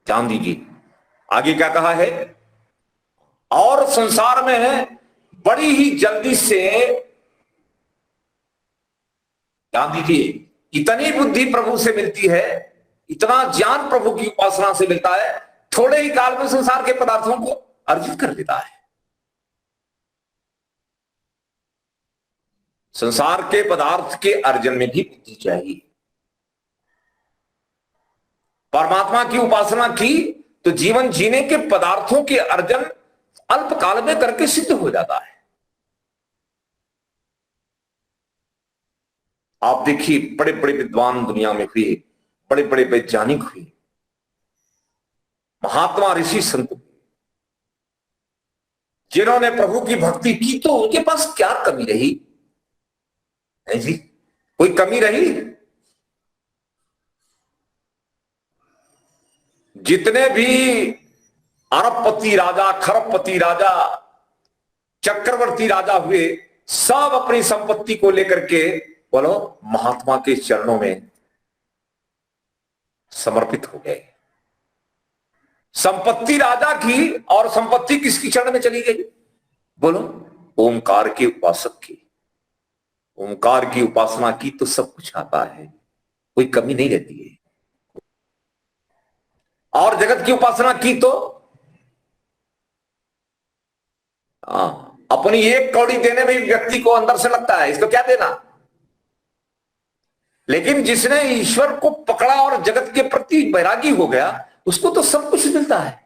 ध्यान दीजिए आगे क्या कहा है। और संसार में बड़ी ही जल्दी से, ध्यान दीजिए, इतनी बुद्धि प्रभु से मिलती है, इतना ज्ञान प्रभु की उपासना से मिलता है, थोड़े ही काल में संसार के पदार्थों को अर्जित कर लेता है। संसार के पदार्थ के अर्जन में भी बुद्धि चाहिए। परमात्मा की उपासना की तो जीवन जीने के पदार्थों के अर्जन अल्प काल में करके सिद्ध हो जाता है। आप देखिए, बड़े बड़े विद्वान दुनिया में हुए, बड़े बड़े वैज्ञानिक हुए, महात्मा ऋषि संत, जिन्होंने प्रभु की भक्ति की तो उनके पास क्या कमी रही है जी? कोई कमी रही? जितने भी अरबपति राजा, खरबपति राजा, चक्रवर्ती राजा हुए, सब अपनी संपत्ति को लेकर के बोलो महात्मा के चरणों में समर्पित हो गए। संपत्ति राजा की, और संपत्ति किसकी चरण में चली गई? बोलो ओमकार के उपासक की। ओमकार की उपासना की तो सब कुछ आता है, कोई कमी नहीं रहती है। और जगत की उपासना की तो अपनी एक कौड़ी देने में व्यक्ति को अंदर से लगता है इसको क्या देना। लेकिन जिसने ईश्वर को पकड़ा और जगत के प्रति वैरागी हो गया, उसको तो सब कुछ मिलता है।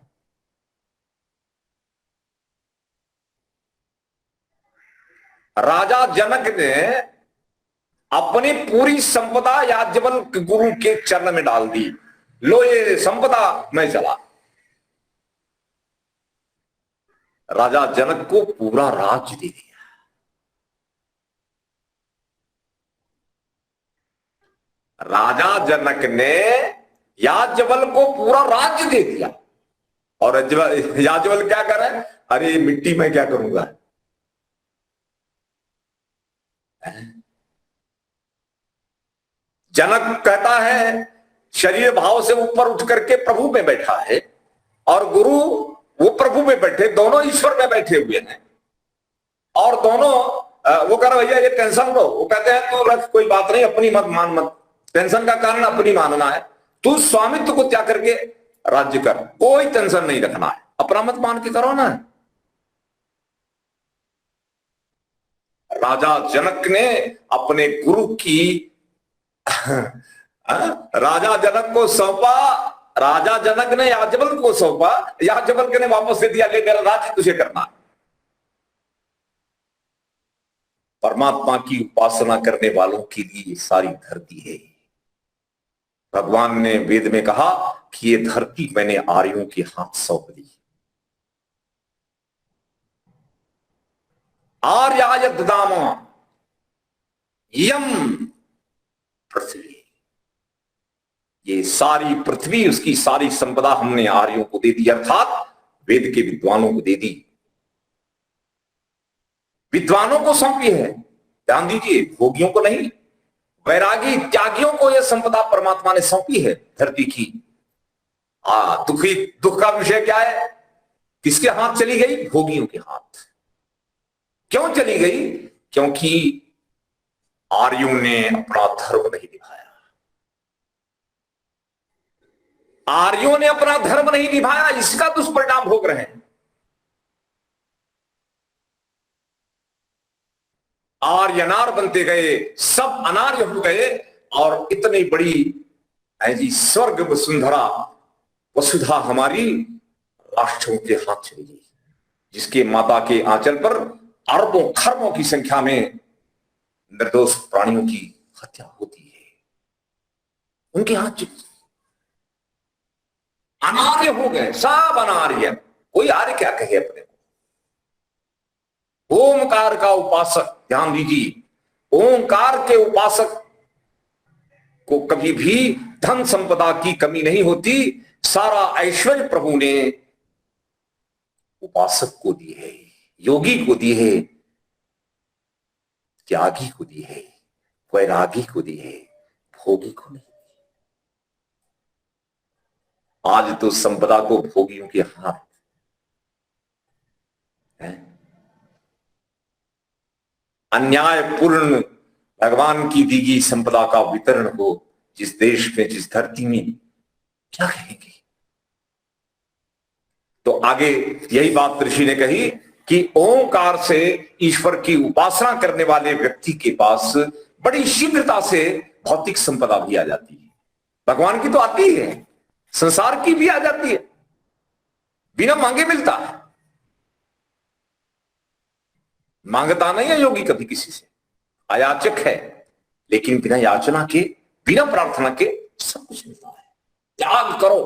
राजा जनक ने अपनी पूरी संपदा याज्ञवल गुरु के चरण में डाल दी। लो ये संपदा मैं चला। राजा जनक को पूरा राज्य दे दिया। राजा जनक ने याज्ञवल को पूरा राज्य दे दिया। और याज्ञवल क्या कर रहा है? अरे मिट्टी में क्या करूंगा। जनक कहता है शरीर भाव से ऊपर उठ करके प्रभु में बैठा है, और गुरु वो प्रभु में बैठे, दोनों ईश्वर में बैठे हुए हैं। और दोनों वो कह रहे भैया ये टेंशन लो, वो कहते हैं तू रख, कोई बात नहीं, अपनी मत मान, मत टेंशन का कारण अपनी मानना है, तू स्वामित्व को त्याग करके राज्य कर, कोई टेंशन नहीं रखना है, अपना मत मान के करो ना। राजा जनक ने अपने गुरु की राजा जनक को सौंपा, राजा जनक ने याज्ञवल्क्य को सौंपा, याज्ञवल्क्य ने वापस दे दिया, ले मेरा राज्य तुझे करना। परमात्मा की उपासना करने वालों के लिए सारी धरती है। भगवान ने वेद में कहा कि ये धरती मैंने आर्यों के हाथ सौंप दी। आर्याय ददामा यम पृथ्वी, ये सारी पृथ्वी, उसकी सारी संपदा हमने आर्यों को दे दी, अर्थात वेद के विद्वानों को दे दी, विद्वानों को सौंपी है। ध्यान दीजिए, भोगियों को नहीं, वैरागी त्यागियों को यह संपदा परमात्मा ने सौंपी है धरती की। दुख का विषय क्या है? किसके हाथ चली गई? भोगियों के हाथ। क्यों चली गई? क्योंकि आर्यों ने अपना धर्म नहीं निभाया। आर्यों ने अपना धर्म नहीं निभाया, इसका दुष्परिणाम भोग रहे हैं। आर्य अनार बनते गए, सब अनार्य हो गए, और इतनी बड़ी ऐसी स्वर्ग वसुंधरा वसुधा हमारी राष्ट्रों के हाथ चली गई, जिसके माता के आंचल पर अरबों खरबों की संख्या में निर्दोष प्राणियों की हत्या होती है, उनके हाथ चली। अनार्य हो गए, सब अनार्य। कोई आर्य क्या कहे अपने को। ओमकार का उपासक, ध्यान दीजिए, ओंकार के उपासक को कभी भी धन संपदा की कमी नहीं होती। सारा ऐश्वर्य प्रभु ने उपासक को दी है, योगी को दी है, त्यागी को दी है, वैरागी को दी है, भोगी को नहीं। आज तो संपदा को भोगियों के हाथ है। अन्यायपूर्ण भगवान की दी गई संपदा का वितरण हो जिस देश में, जिस धरती में, क्या कहेंगे। तो आगे यही बात ऋषि ने कही कि ओंकार से ईश्वर की उपासना करने वाले व्यक्ति के पास बड़ी शीघ्रता से भौतिक संपदा भी आ जाती है। भगवान की तो आती है, संसार की भी आ जाती है, बिना मांगे मिलता है। मांगता नहीं है योगी कभी किसी से, अयाचक है, लेकिन बिना याचना के, बिना प्रार्थना के सब कुछ मिलता है। त्याग करो,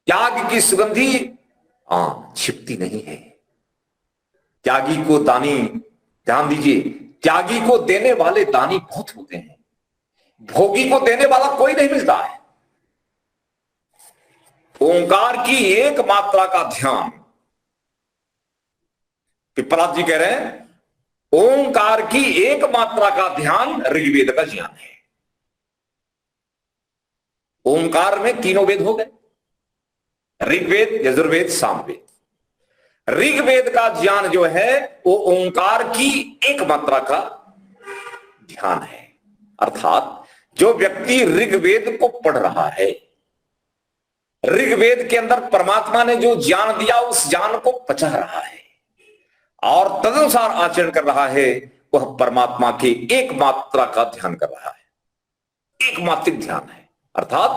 त्याग की सुगंधी छिपती नहीं है। त्यागी को दानी, ध्यान दीजिए, त्यागी को देने वाले दानी बहुत होते हैं, भोगी को देने वाला कोई नहीं मिलता है। ओंकार की एक मात्रा का ध्यान, पिपराज जी कह रहे हैं, ओंकार की एक मात्रा का ध्यान ऋग्वेद का ज्ञान है। ओंकार में तीनों वेद हो गए, ऋग्वेद, यजुर्वेद, सामवेद। ऋग्वेद का ज्ञान जो है वो ओंकार की एक मात्रा का ध्यान है। अर्थात जो व्यक्ति ऋग्वेद को पढ़ रहा है, ऋग्वेद के अंदर परमात्मा ने जो ज्ञान दिया उस ज्ञान को पचा रहा है और तदनुसार आचरण कर रहा है, वह परमात्मा के एक मात्रा का ध्यान कर रहा है। एक मात्रिक ध्यान है। अर्थात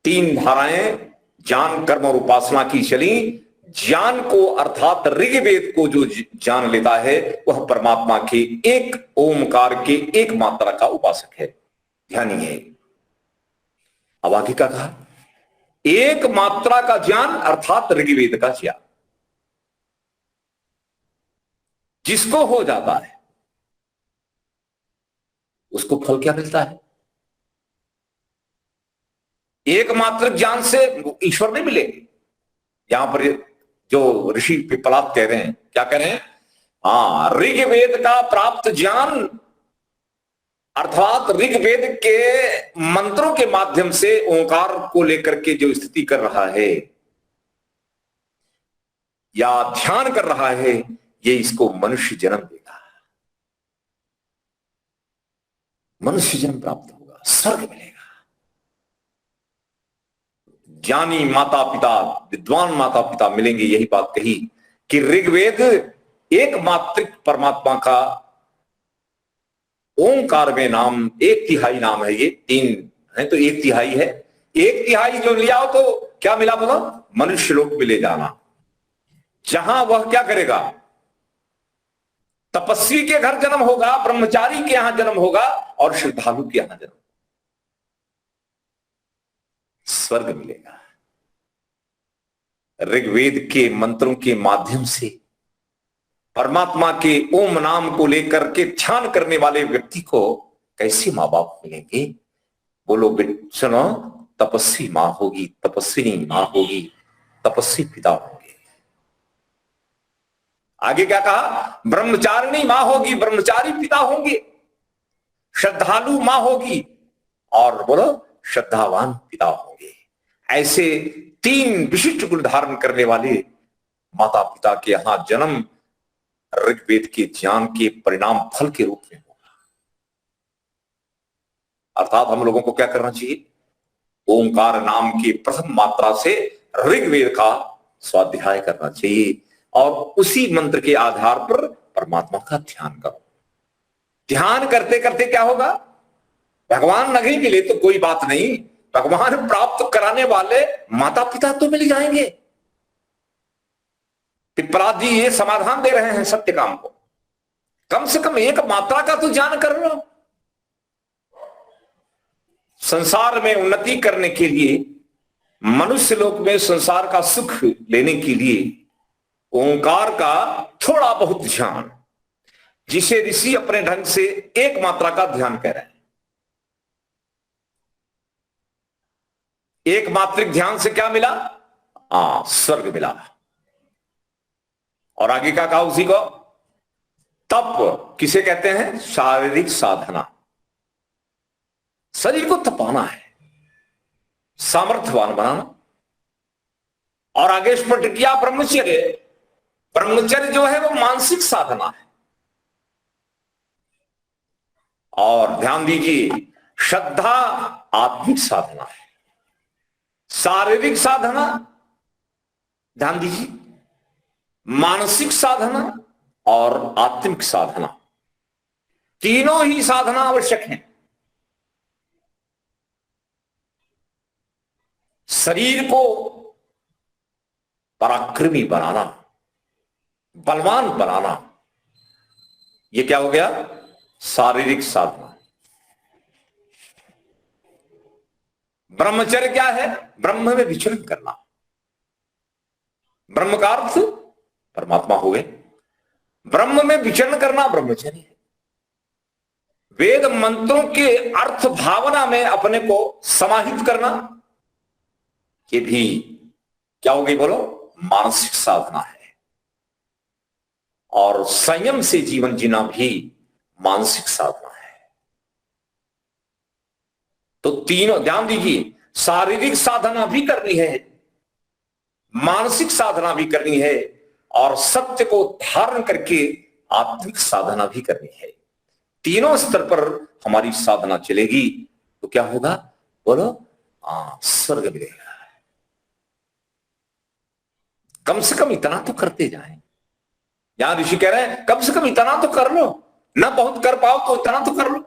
तीन धाराएं ज्ञान, कर्म और उपासना की चली। ज्ञान को अर्थात ऋग्वेद को जो जान लेता है वह परमात्मा के एक ओमकार के एक मात्रा का उपासक है, ध्यानी है। अब आगे क्या कहा, एक मात्रा का ज्ञान अर्थात ऋग्वेद का ज्ञान जिसको हो जाता है उसको फल क्या मिलता है। एकमात्र ज्ञान से ईश्वर नहीं मिलेंगे। यहां पर जो ऋषि पिपलाद कह रहे हैं, क्या कह रहे हैं, ऋग्वेद का प्राप्त ज्ञान अर्थात ऋग्वेद के मंत्रों के माध्यम से ओंकार को लेकर के जो स्थिति कर रहा है या ध्यान कर रहा है, ये इसको मनुष्य जन्म देगा, मनुष्य जन्म प्राप्त होगा, स्वर्ग मिलेगा। ज्ञानी माता पिता, विद्वान माता पिता मिलेंगे। यही बात कही कि ऋग्वेद एक मात्रिक परमात्मा का ओंकार में नाम, एक तिहाई नाम है, ये तीन है तो एक तिहाई है। एक तिहाई जो लिया हो तो क्या मिला, बोला, मनुष्य लोक में ले जाना, जहां वह क्या करेगा, तपस्वी के घर जन्म होगा, ब्रह्मचारी के यहां जन्म होगा और श्रद्धालु के यहां जन्म, स्वर्ग मिलेगा। ऋग्वेद के मंत्रों के माध्यम से परमात्मा के ओम नाम को लेकर के ध्यान करने वाले व्यक्ति को कैसे मां बाप मिलेंगे, बोलो सुनो, तपस्वी मां होगी, तपस्विनी मां होगी, तपस्वी पिता होंगे। आगे क्या कहा, ब्रह्मचारिणी मां होगी, ब्रह्मचारी पिता होंगे, श्रद्धालु मां होगी और बोलो श्रद्धावान पिता होंगे। ऐसे तीन विशिष्ट गुण धारण करने वाले माता पिता के यहां जन्म ऋग्वेद के ज्ञान के परिणाम फल के रूप में होगा। अर्थात हम लोगों को क्या करना चाहिए, ओंकार नाम की प्रथम मात्रा से ऋग्वेद का स्वाध्याय करना चाहिए और उसी मंत्र के आधार पर परमात्मा का ध्यान करो। ध्यान करते करते क्या होगा, भगवान नहीं मिले तो कोई बात नहीं, भगवान प्राप्त कराने वाले माता पिता तो मिल जाएंगे। पिपराद जी ये समाधान दे रहे हैं सत्यकाम को, कम से कम एक मात्रा का तो ज्ञान कर लो। संसार में उन्नति करने के लिए मनुष्य लोक में संसार का सुख लेने के लिए ओंकार का थोड़ा बहुत ध्यान, जिसे ऋषि अपने ढंग से एक मात्रा का ध्यान कह रहे हैं। एक मात्रिक ध्यान से क्या मिला? स्वर्ग मिला। और आगे का कहा उसी को? तप किसे कहते हैं? शारीरिक साधना। शरीर को तपाना है, सामर्थ्यवान बनाना। और आगे स्पष्ट किया ब्रह्मचर्य। ब्रह्मचर्य जो है वो मानसिक साधना है। और ध्यान दीजिए, श्रद्धा आत्मिक साधना है। शारीरिक साधना, ध्यान दीजिए, मानसिक साधना और आत्मिक साधना, तीनों ही साधना आवश्यक हैं। शरीर को पराक्रमी बनाना, बलवान बनाना, यह क्या हो गया? शारीरिक साधना। ब्रह्मचर्य क्या है? ब्रह्म में विचरण करना। ब्रह्म का अर्थ परमात्मा हो गए। ब्रह्म में विचरण करना ब्रह्मचर्य है। वेद मंत्रों के अर्थ भावना में अपने को समाहित करना, ये भी क्या हो गई बोलो? मानसिक साधना है। और संयम से जीवन जीना भी मानसिक साधना है। तो तीनों ध्यान दीजिए, शारीरिक साधना भी करनी है, मानसिक साधना भी करनी है, और सत्य को धारण करके आत्मिक साधना भी करनी है। तीनों स्तर पर हमारी साधना चलेगी तो क्या होगा बोलो? स्वर्ग मिलेगा। कम से कम इतना तो करते जाएं। यहां ऋषि कह रहे हैं कम से कम इतना तो कर लो, ना बहुत कर पाओ तो इतना तो कर लो।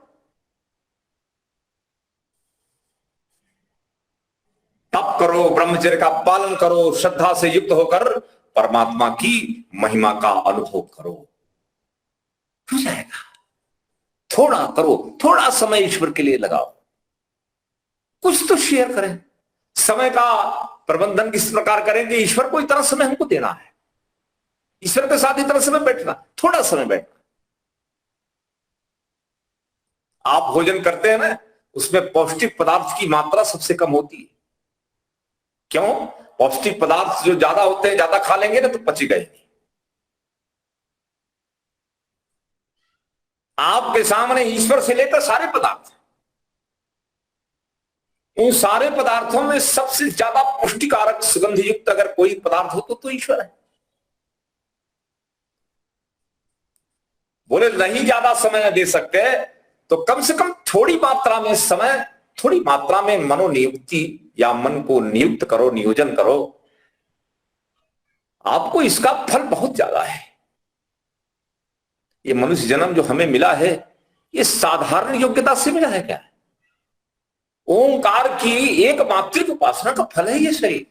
तप करो, ब्रह्मचर्य का पालन करो, श्रद्धा से युक्त होकर परमात्मा की महिमा का अनुभव करो, हो जाएगा। थोड़ा करो, थोड़ा समय ईश्वर के लिए लगाओ, कुछ तो शेयर करें। समय का प्रबंधन किस प्रकार करेंगे? ईश्वर को इतना समय हमको देना है, ईश्वर के साथ इतना समय बैठना, थोड़ा समय बैठना। आप भोजन करते हैं ना, उसमें पौष्टिक पदार्थ की मात्रा सबसे कम होती है। क्यों? पौष्टिक पदार्थ जो ज्यादा होते हैं, ज्यादा खा लेंगे ना तो पचेगा ही नहीं। आपके सामने ईश्वर से लेकर सारे पदार्थ, उन सारे पदार्थों में सबसे ज्यादा पुष्टिकारक सुगंध युक्त अगर कोई पदार्थ हो तो ईश्वर है। बोले नहीं ज्यादा समय दे सकते तो कम से कम थोड़ी मात्रा में समय, थोड़ी मात्रा में मनोनियुक्ति या मन को नियुक्त करो, नियोजन करो। आपको इसका फल बहुत ज्यादा है। ये मनुष्य जन्म जो हमें मिला है, ये साधारण योग्यता से मिला है क्या? ओंकार की एक मात्रिक उपासना का फल है ये शरीर,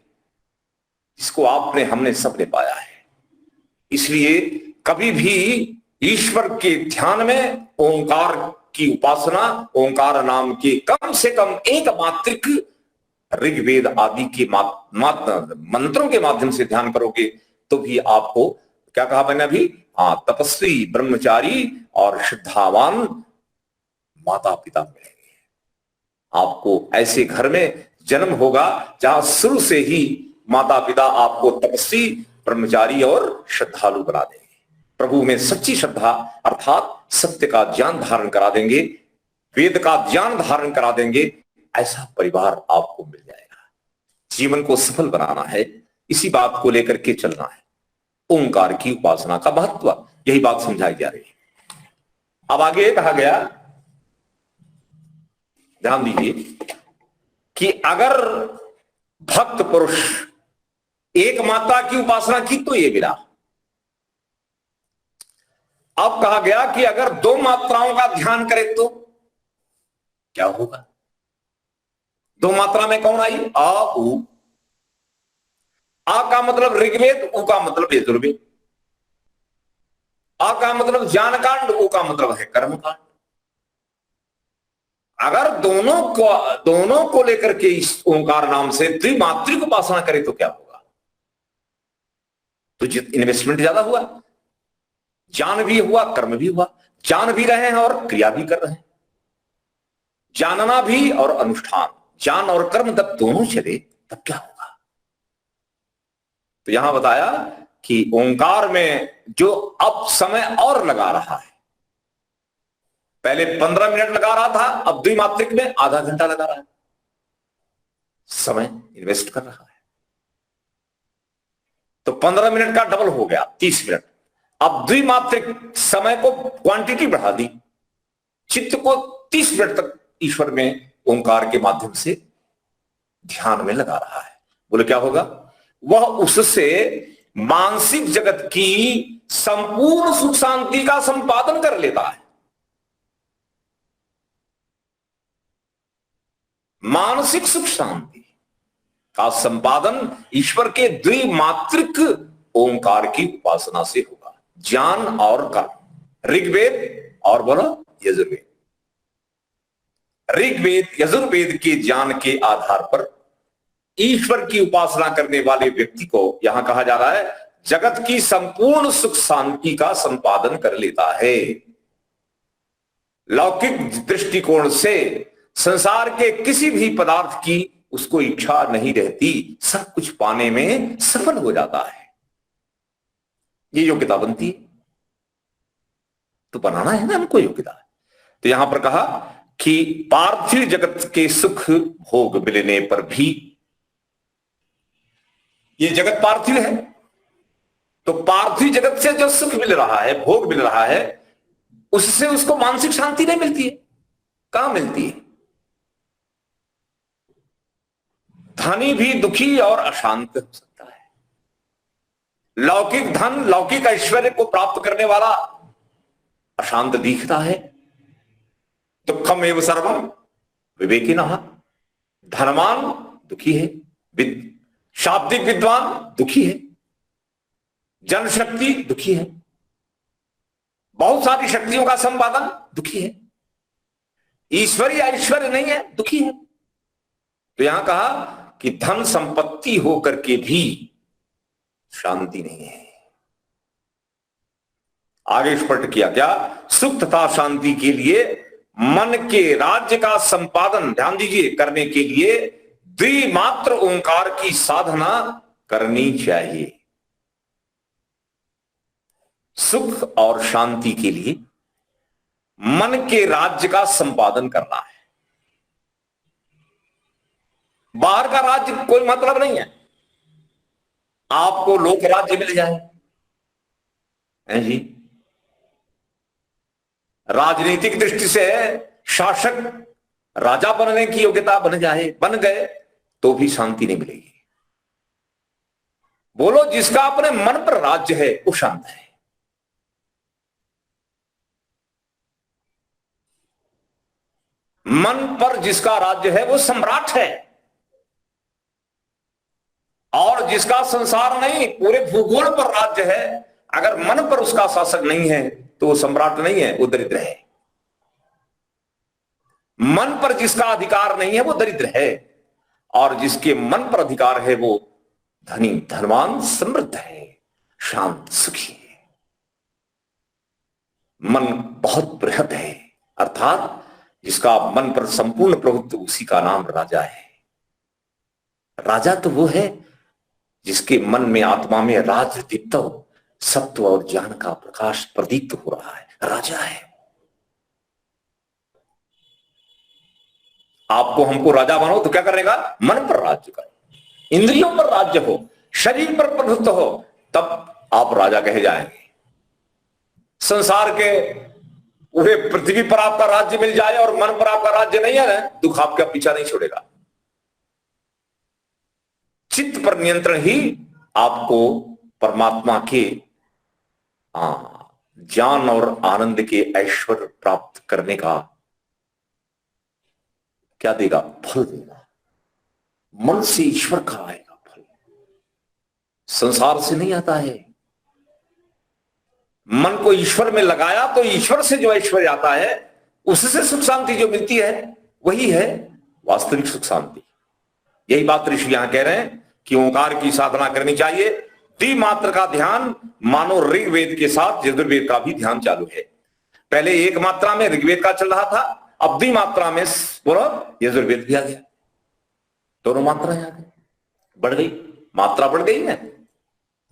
इसको आपने, हमने सबने पाया है। इसलिए कभी भी ईश्वर के ध्यान में ओंकार की उपासना, ओंकार नाम के कम से कम एक मात्रिक ऋग्वेद आदि के मंत्रों के माध्यम से ध्यान करोगे तो भी आपको, क्या कहा मैंने अभी? तपस्वी, ब्रह्मचारी और श्रद्धावान माता पिता मिलेंगे। आपको ऐसे घर में जन्म होगा जहां शुरू से ही माता पिता आपको तपस्वी, ब्रह्मचारी और श्रद्धालु बना देंगे। प्रभु में सच्ची श्रद्धा अर्थात सत्य का ज्ञान धारण करा देंगे, वेद का ज्ञान धारण करा देंगे। ऐसा परिवार आपको मिल जाएगा। जीवन को सफल बनाना है, इसी बात को लेकर के चलना है। ओंकार की उपासना का महत्व, यही बात समझाई जा रही है। अब आगे कहा गया, ध्यान दीजिए, कि अगर भक्त पुरुष एक मात्रा की उपासना की तो ये मिला। अब कहा गया कि अगर दो मात्राओं का ध्यान करे तो क्या होगा? दो मात्रा में कौन आई? आ उ। आ का मतलब ऋग्वेद, उ का मतलब यजुर्वेद। आ का मतलब ज्ञान कांड, उ का मतलब है कर्म कांड। अगर दोनों को लेकर के इस ओंकार नाम से द्विमात्रिक उपासना करे तो क्या होगा? तो इन्वेस्टमेंट ज्यादा हुआ, ज्ञान भी हुआ, कर्म भी हुआ, जान भी रहे हैं और क्रिया भी कर रहे हैं। जानना भी और अनुष्ठान, ज्ञान और कर्म तब दोनों चले तब क्या होगा? तो यहां बताया कि ओंकार में जो अब समय और लगा रहा है, पहले 15 मिनट लगा रहा था, अब द्विमात्रिक में आधा घंटा लगा रहा है, समय इन्वेस्ट कर रहा है। तो 15 मिनट का डबल हो गया 30 मिनट। अब द्विमात्रिक समय को क्वांटिटी बढ़ा दी, चित्त को 30 मिनट तक ईश्वर में ओंकार के माध्यम से ध्यान में लगा रहा है। बोले क्या होगा? वह उससे मानसिक जगत की संपूर्ण सुख शांति का संपादन कर लेता है। मानसिक सुख शांति का संपादन ईश्वर के द्विमात्रिक ओंकार की उपासना से होगा। ज्ञान और कर्म, ऋग्वेद और बोलो यजुर्वेद। ऋग्वेद यजुर्वेद के ज्ञान के आधार पर ईश्वर की उपासना करने वाले व्यक्ति को यहां कहा जा रहा है जगत की संपूर्ण सुख शांति का संपादन कर लेता है। लौकिक दृष्टिकोण से संसार के किसी भी पदार्थ की उसको इच्छा नहीं रहती, सब कुछ पाने में सफल हो जाता है। ये योग्यता बनती है, तो बनाना है ना हमको योग्यता। तो यहां पर कहा कि पार्थिव जगत के सुख भोग मिलने पर भी, ये जगत पार्थिव है, तो पार्थिव जगत से जो सुख मिल रहा है, भोग मिल रहा है, उससे उसको मानसिक शांति नहीं मिलती है। कहां मिलती है? धनी भी दुखी और अशांत हो सकता है। लौकिक धन, लौकिक ऐश्वर्य को प्राप्त करने वाला अशांत दिखता है। दुखम एवं सर्वम विवेकिनः, धनवान दुखी है, शाब्दिक विद्वान दुखी है, जनशक्ति दुखी है, बहुत सारी शक्तियों का संपादन दुखी है, ईश्वरीय ऐश्वर्य नहीं है, दुखी है। तो यहां कहा कि धन संपत्ति होकर के भी शांति नहीं है। आगे स्पष्ट किया क्या? सुख तथा शांति के लिए मन के राज्य का संपादन, ध्यान दीजिए, करने के लिए द्विमात्र ओंकार की साधना करनी चाहिए। सुख और शांति के लिए मन के राज्य का संपादन करना है। बाहर का राज्य कोई मतलब नहीं है, आपको लोक राज्य मिल जाए है जी, राजनीतिक दृष्टि से शासक राजा बनने की योग्यता बन गए तो भी शांति नहीं मिलेगी। बोलो, जिसका अपने मन पर राज्य है वो शांत है। मन पर जिसका राज्य है वो सम्राट है, और जिसका संसार नहीं, पूरे भूगोल पर राज्य है, अगर मन पर उसका शासक नहीं है तो वो सम्राट नहीं है, वो दरिद्र है। मन पर जिसका अधिकार नहीं है वो दरिद्र है, और जिसके मन पर अधिकार है वो धनी, धनवान, समृद्ध है, शांत, सुखी है। मन बहुत बृहद है, अर्थात जिसका मन पर संपूर्ण प्रभुत्व, उसी का नाम राजा है। राजा तो वो है जिसके मन में, आत्मा में राज दीप्त, सत्व और ज्ञान का प्रकाश प्रदीप्त हो रहा है, राजा है। आपको हमको राजा बनो तो क्या करेगा? मन पर राज्य करो, इंद्रियों पर राज्य हो, शरीर पर प्रभुत्व हो, तब आप राजा कहे जाएंगे। संसार के पूरे पृथ्वी पर आपका राज्य मिल जाए और मन पर आपका राज्य नहीं है ना, दुख आपका पीछा नहीं छोड़ेगा। चित्त पर नियंत्रण ही आपको परमात्मा के ज्ञान और आनंद के ऐश्वर्य प्राप्त करने का क्या देगा? फल देगा। मन से ईश्वर का आएगा फल, संसार से नहीं आता है। मन को ईश्वर में लगाया तो ईश्वर से जो ऐश्वर्य आता है, उससे सुख शांति जो मिलती है, वही है वास्तविक सुख शांति। यही बात ऋषि यहां कह रहे हैं कि ओंकार की साधना करनी चाहिए। द्विमात्र का ध्यान मानो ऋग्वेद के साथ यजुर्वेद का भी ध्यान चालू है। पहले एक मात्रा में ऋग्वेद का चल रहा था, अब द्विमात्रा में बोलो यजुर्वेद भी आ गया। दोनों मात्राएं आ गई, बढ़ गई, मात्रा बढ़ गई है,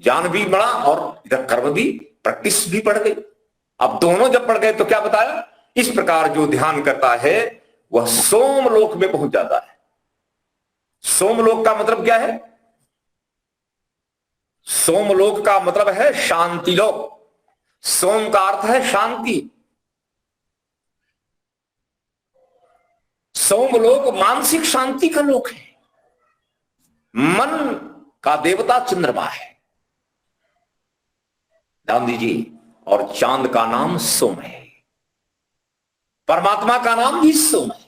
ज्ञान भी बढ़ा और इधर कर्म भी, प्रैक्टिस भी बढ़ गई। अब दोनों जब बढ़ गए तो क्या बताया, इस प्रकार जो ध्यान करता है वह सोमलोक में पहुंच जाता है। सोमलोक का मतलब क्या है? सोमलोक का मतलब है शांति लोक। सोम का अर्थ है शांति। सोमलोक मानसिक शांति का लोक है। मन का देवता चंद्रमा है, ध्यान दीजिए, और चांद का नाम सोम है। परमात्मा का नाम भी सोम है,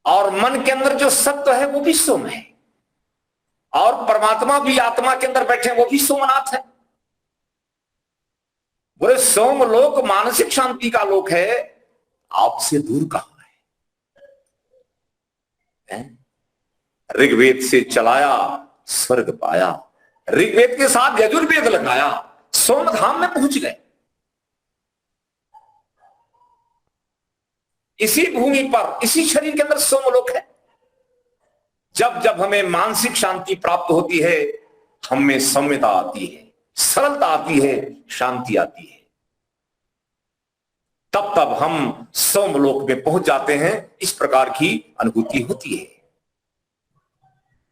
और मन के अंदर जो सत्व है वो भी सोम है, और परमात्मा भी आत्मा के अंदर बैठे वो भी सोमनाथ है। बोले सोमलोक मानसिक शांति का लोक है, आपसे दूर कहां है? ऋग्वेद से चलाया स्वर्ग पाया, ऋग्वेद के साथ यजुर्वेद लगाया, सोमधाम में पहुंच गए। इसी भूमि पर, इसी शरीर के अंदर सोमलोक है। जब जब हमें मानसिक शांति प्राप्त होती है, हमें सौम्यता आती है, सरलता आती है, शांति आती है, तब तब हम सोमलोक में पहुंच जाते हैं। इस प्रकार की अनुभूति होती है।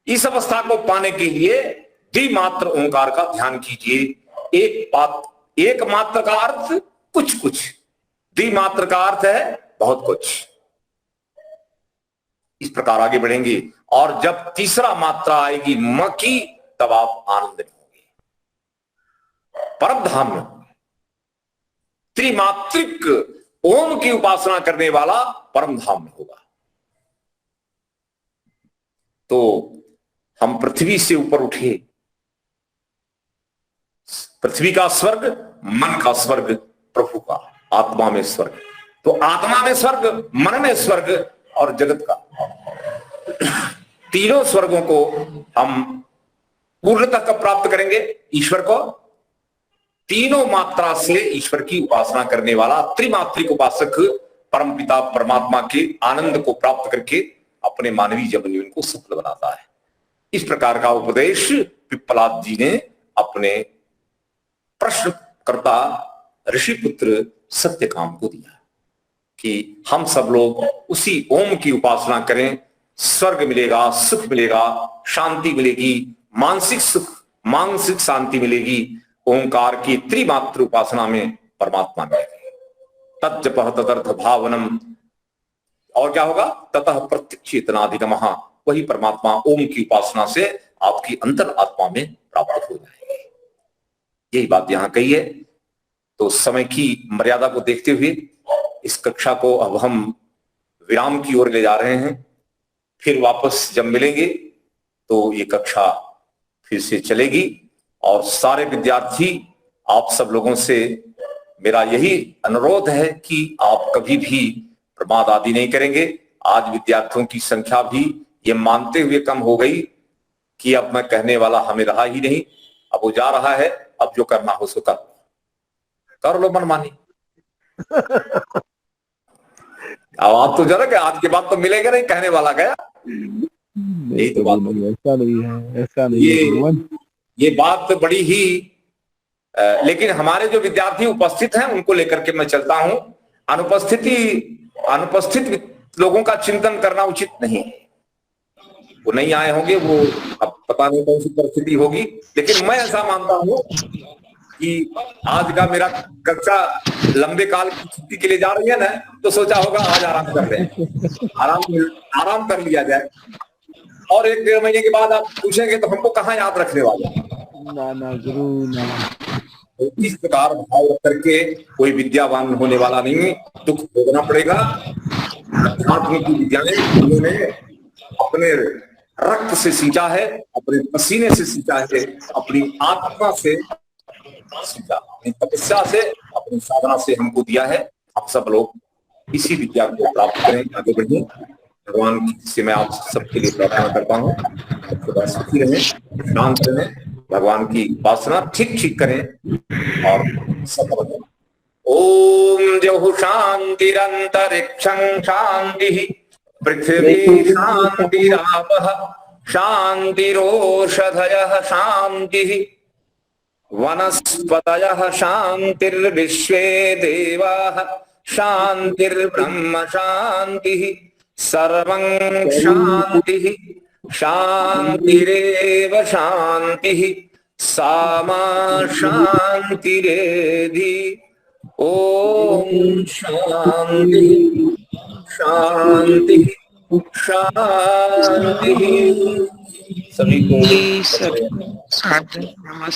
इस अवस्था को पाने के लिए द्विमात्र ओंकार का ध्यान कीजिए। एक मात्र का अर्थ कुछ कुछ, द्विमात्र का अर्थ है बहुत कुछ। इस प्रकार आगे बढ़ेंगे, और जब तीसरा मात्रा आएगी म की, तब आप आनंद में होंगे, परम धाम में होंगे। त्रिमात्रिक ओम की उपासना करने वाला परम धाम में होगा। तो हम पृथ्वी से ऊपर उठे, पृथ्वी का स्वर्ग, मन का स्वर्ग, प्रभु का आत्मा में स्वर्ग। तो आत्मा में स्वर्ग, मन में स्वर्ग और जगत का, तीनों स्वर्गों को हम पूर्णता कब प्राप्त करेंगे? ईश्वर को तीनों मात्रा से ईश्वर की उपासना करने वाला त्रिमात्रिक उपासक परमपिता परमात्मा के आनंद को प्राप्त करके अपने मानवीय जीवन को सफल बनाता है। इस प्रकार का उपदेश पिप्पलाद जी ने अपने प्रश्नकर्ता ऋषिपुत्र सत्यकाम को दिया कि हम सब लोग उसी ओम की उपासना करें, स्वर्ग मिलेगा, सुख मिलेगा, शांति मिलेगी, मानसिक सुख, मानसिक शांति मिलेगी। ओंकार की त्रिमात्र उपासना में परमात्मा मिलेगी। तज्जपः तदर्थ भावनम, और क्या होगा? ततः प्रत्यक्षेतनाधिगमः, वही परमात्मा ओम की उपासना से आपकी अंतर आत्मा में प्राप्त हो जाएगी। यही बात यहां कही है। तो समय की मर्यादा को देखते हुए इस कक्षा को अब हम विराम की ओर ले जा रहे हैं। फिर वापस जब मिलेंगे तो ये कक्षा फिर से चलेगी, और सारे विद्यार्थी, आप सब लोगों से मेरा यही अनुरोध है कि आप कभी भी प्रमाद आदि नहीं करेंगे। आज विद्यार्थियों की संख्या भी ये मानते हुए कम हो गई कि अब मैं कहने वाला हमें रहा ही नहीं, अब वो जा रहा है, अब जो करना हो सो कर लो मनमानी। अब आप तो जरा कि आज के बाद तो मिलेगा नहीं, कहने वाला गया। यही तो बात ऐसा नहीं है, ऐसा नहीं है। ये बात बड़ी ही लेकिन हमारे जो विद्यार्थी उपस्थित हैं उनको लेकर के मैं चलता हूं। अनुपस्थित लोगों का चिंतन करना उचित नहीं है। वो नहीं आए होंगे, वो अब पता नहीं कौन सी परिस्थिति होगी, लेकिन मैं ऐसा मानता हूं कि आज का मेरा कक्षा लंबे काल की छुट्टी के लिए जा रही है ना, तो सोचा होगा आज आराम कर लें, आराम कर लिया जाए, और 1-1.5 महीने के बाद आप पूछेंगे तो हमको कहाँ याद रखने वाले। ना जरूर ना। तो इस प्रकार भाव करके कोई विद्यावान होने वाला नहीं है, दुख भोगना पड़ेगा। अध्यात्म की विद्याएं उन्होंने अपने रक्त से सींचा है, अपने पसीने से सींचा है, अपनी आत्मा से सींचा, अपनी तपस्या से, अपनी साधना से हमको दिया है। हम सब लोग इसी विद्या को प्राप्त करें, आगे बढ़े। भगवान से मैं आप सबके लिए प्रार्थना करता हूँ, थोड़ा सुखी रहें, शांत रहें, भगवान की उपासना ठीक ठीक करें और सफल हो। ओम जहु शांतिरंतरिक्षं शांति, पृथ्वी शांतिरापः शांतिरोषधयः शांतिः, वनस्पतयः शांतिर्विश्वे देवाः शांतिर्ब्रह्म शांतिः, सर्वं शांतिः शांतिरेव शांतिः, सामा शांतिरेधि। ओम शांति शांति शांति। सभी को नमस्कार।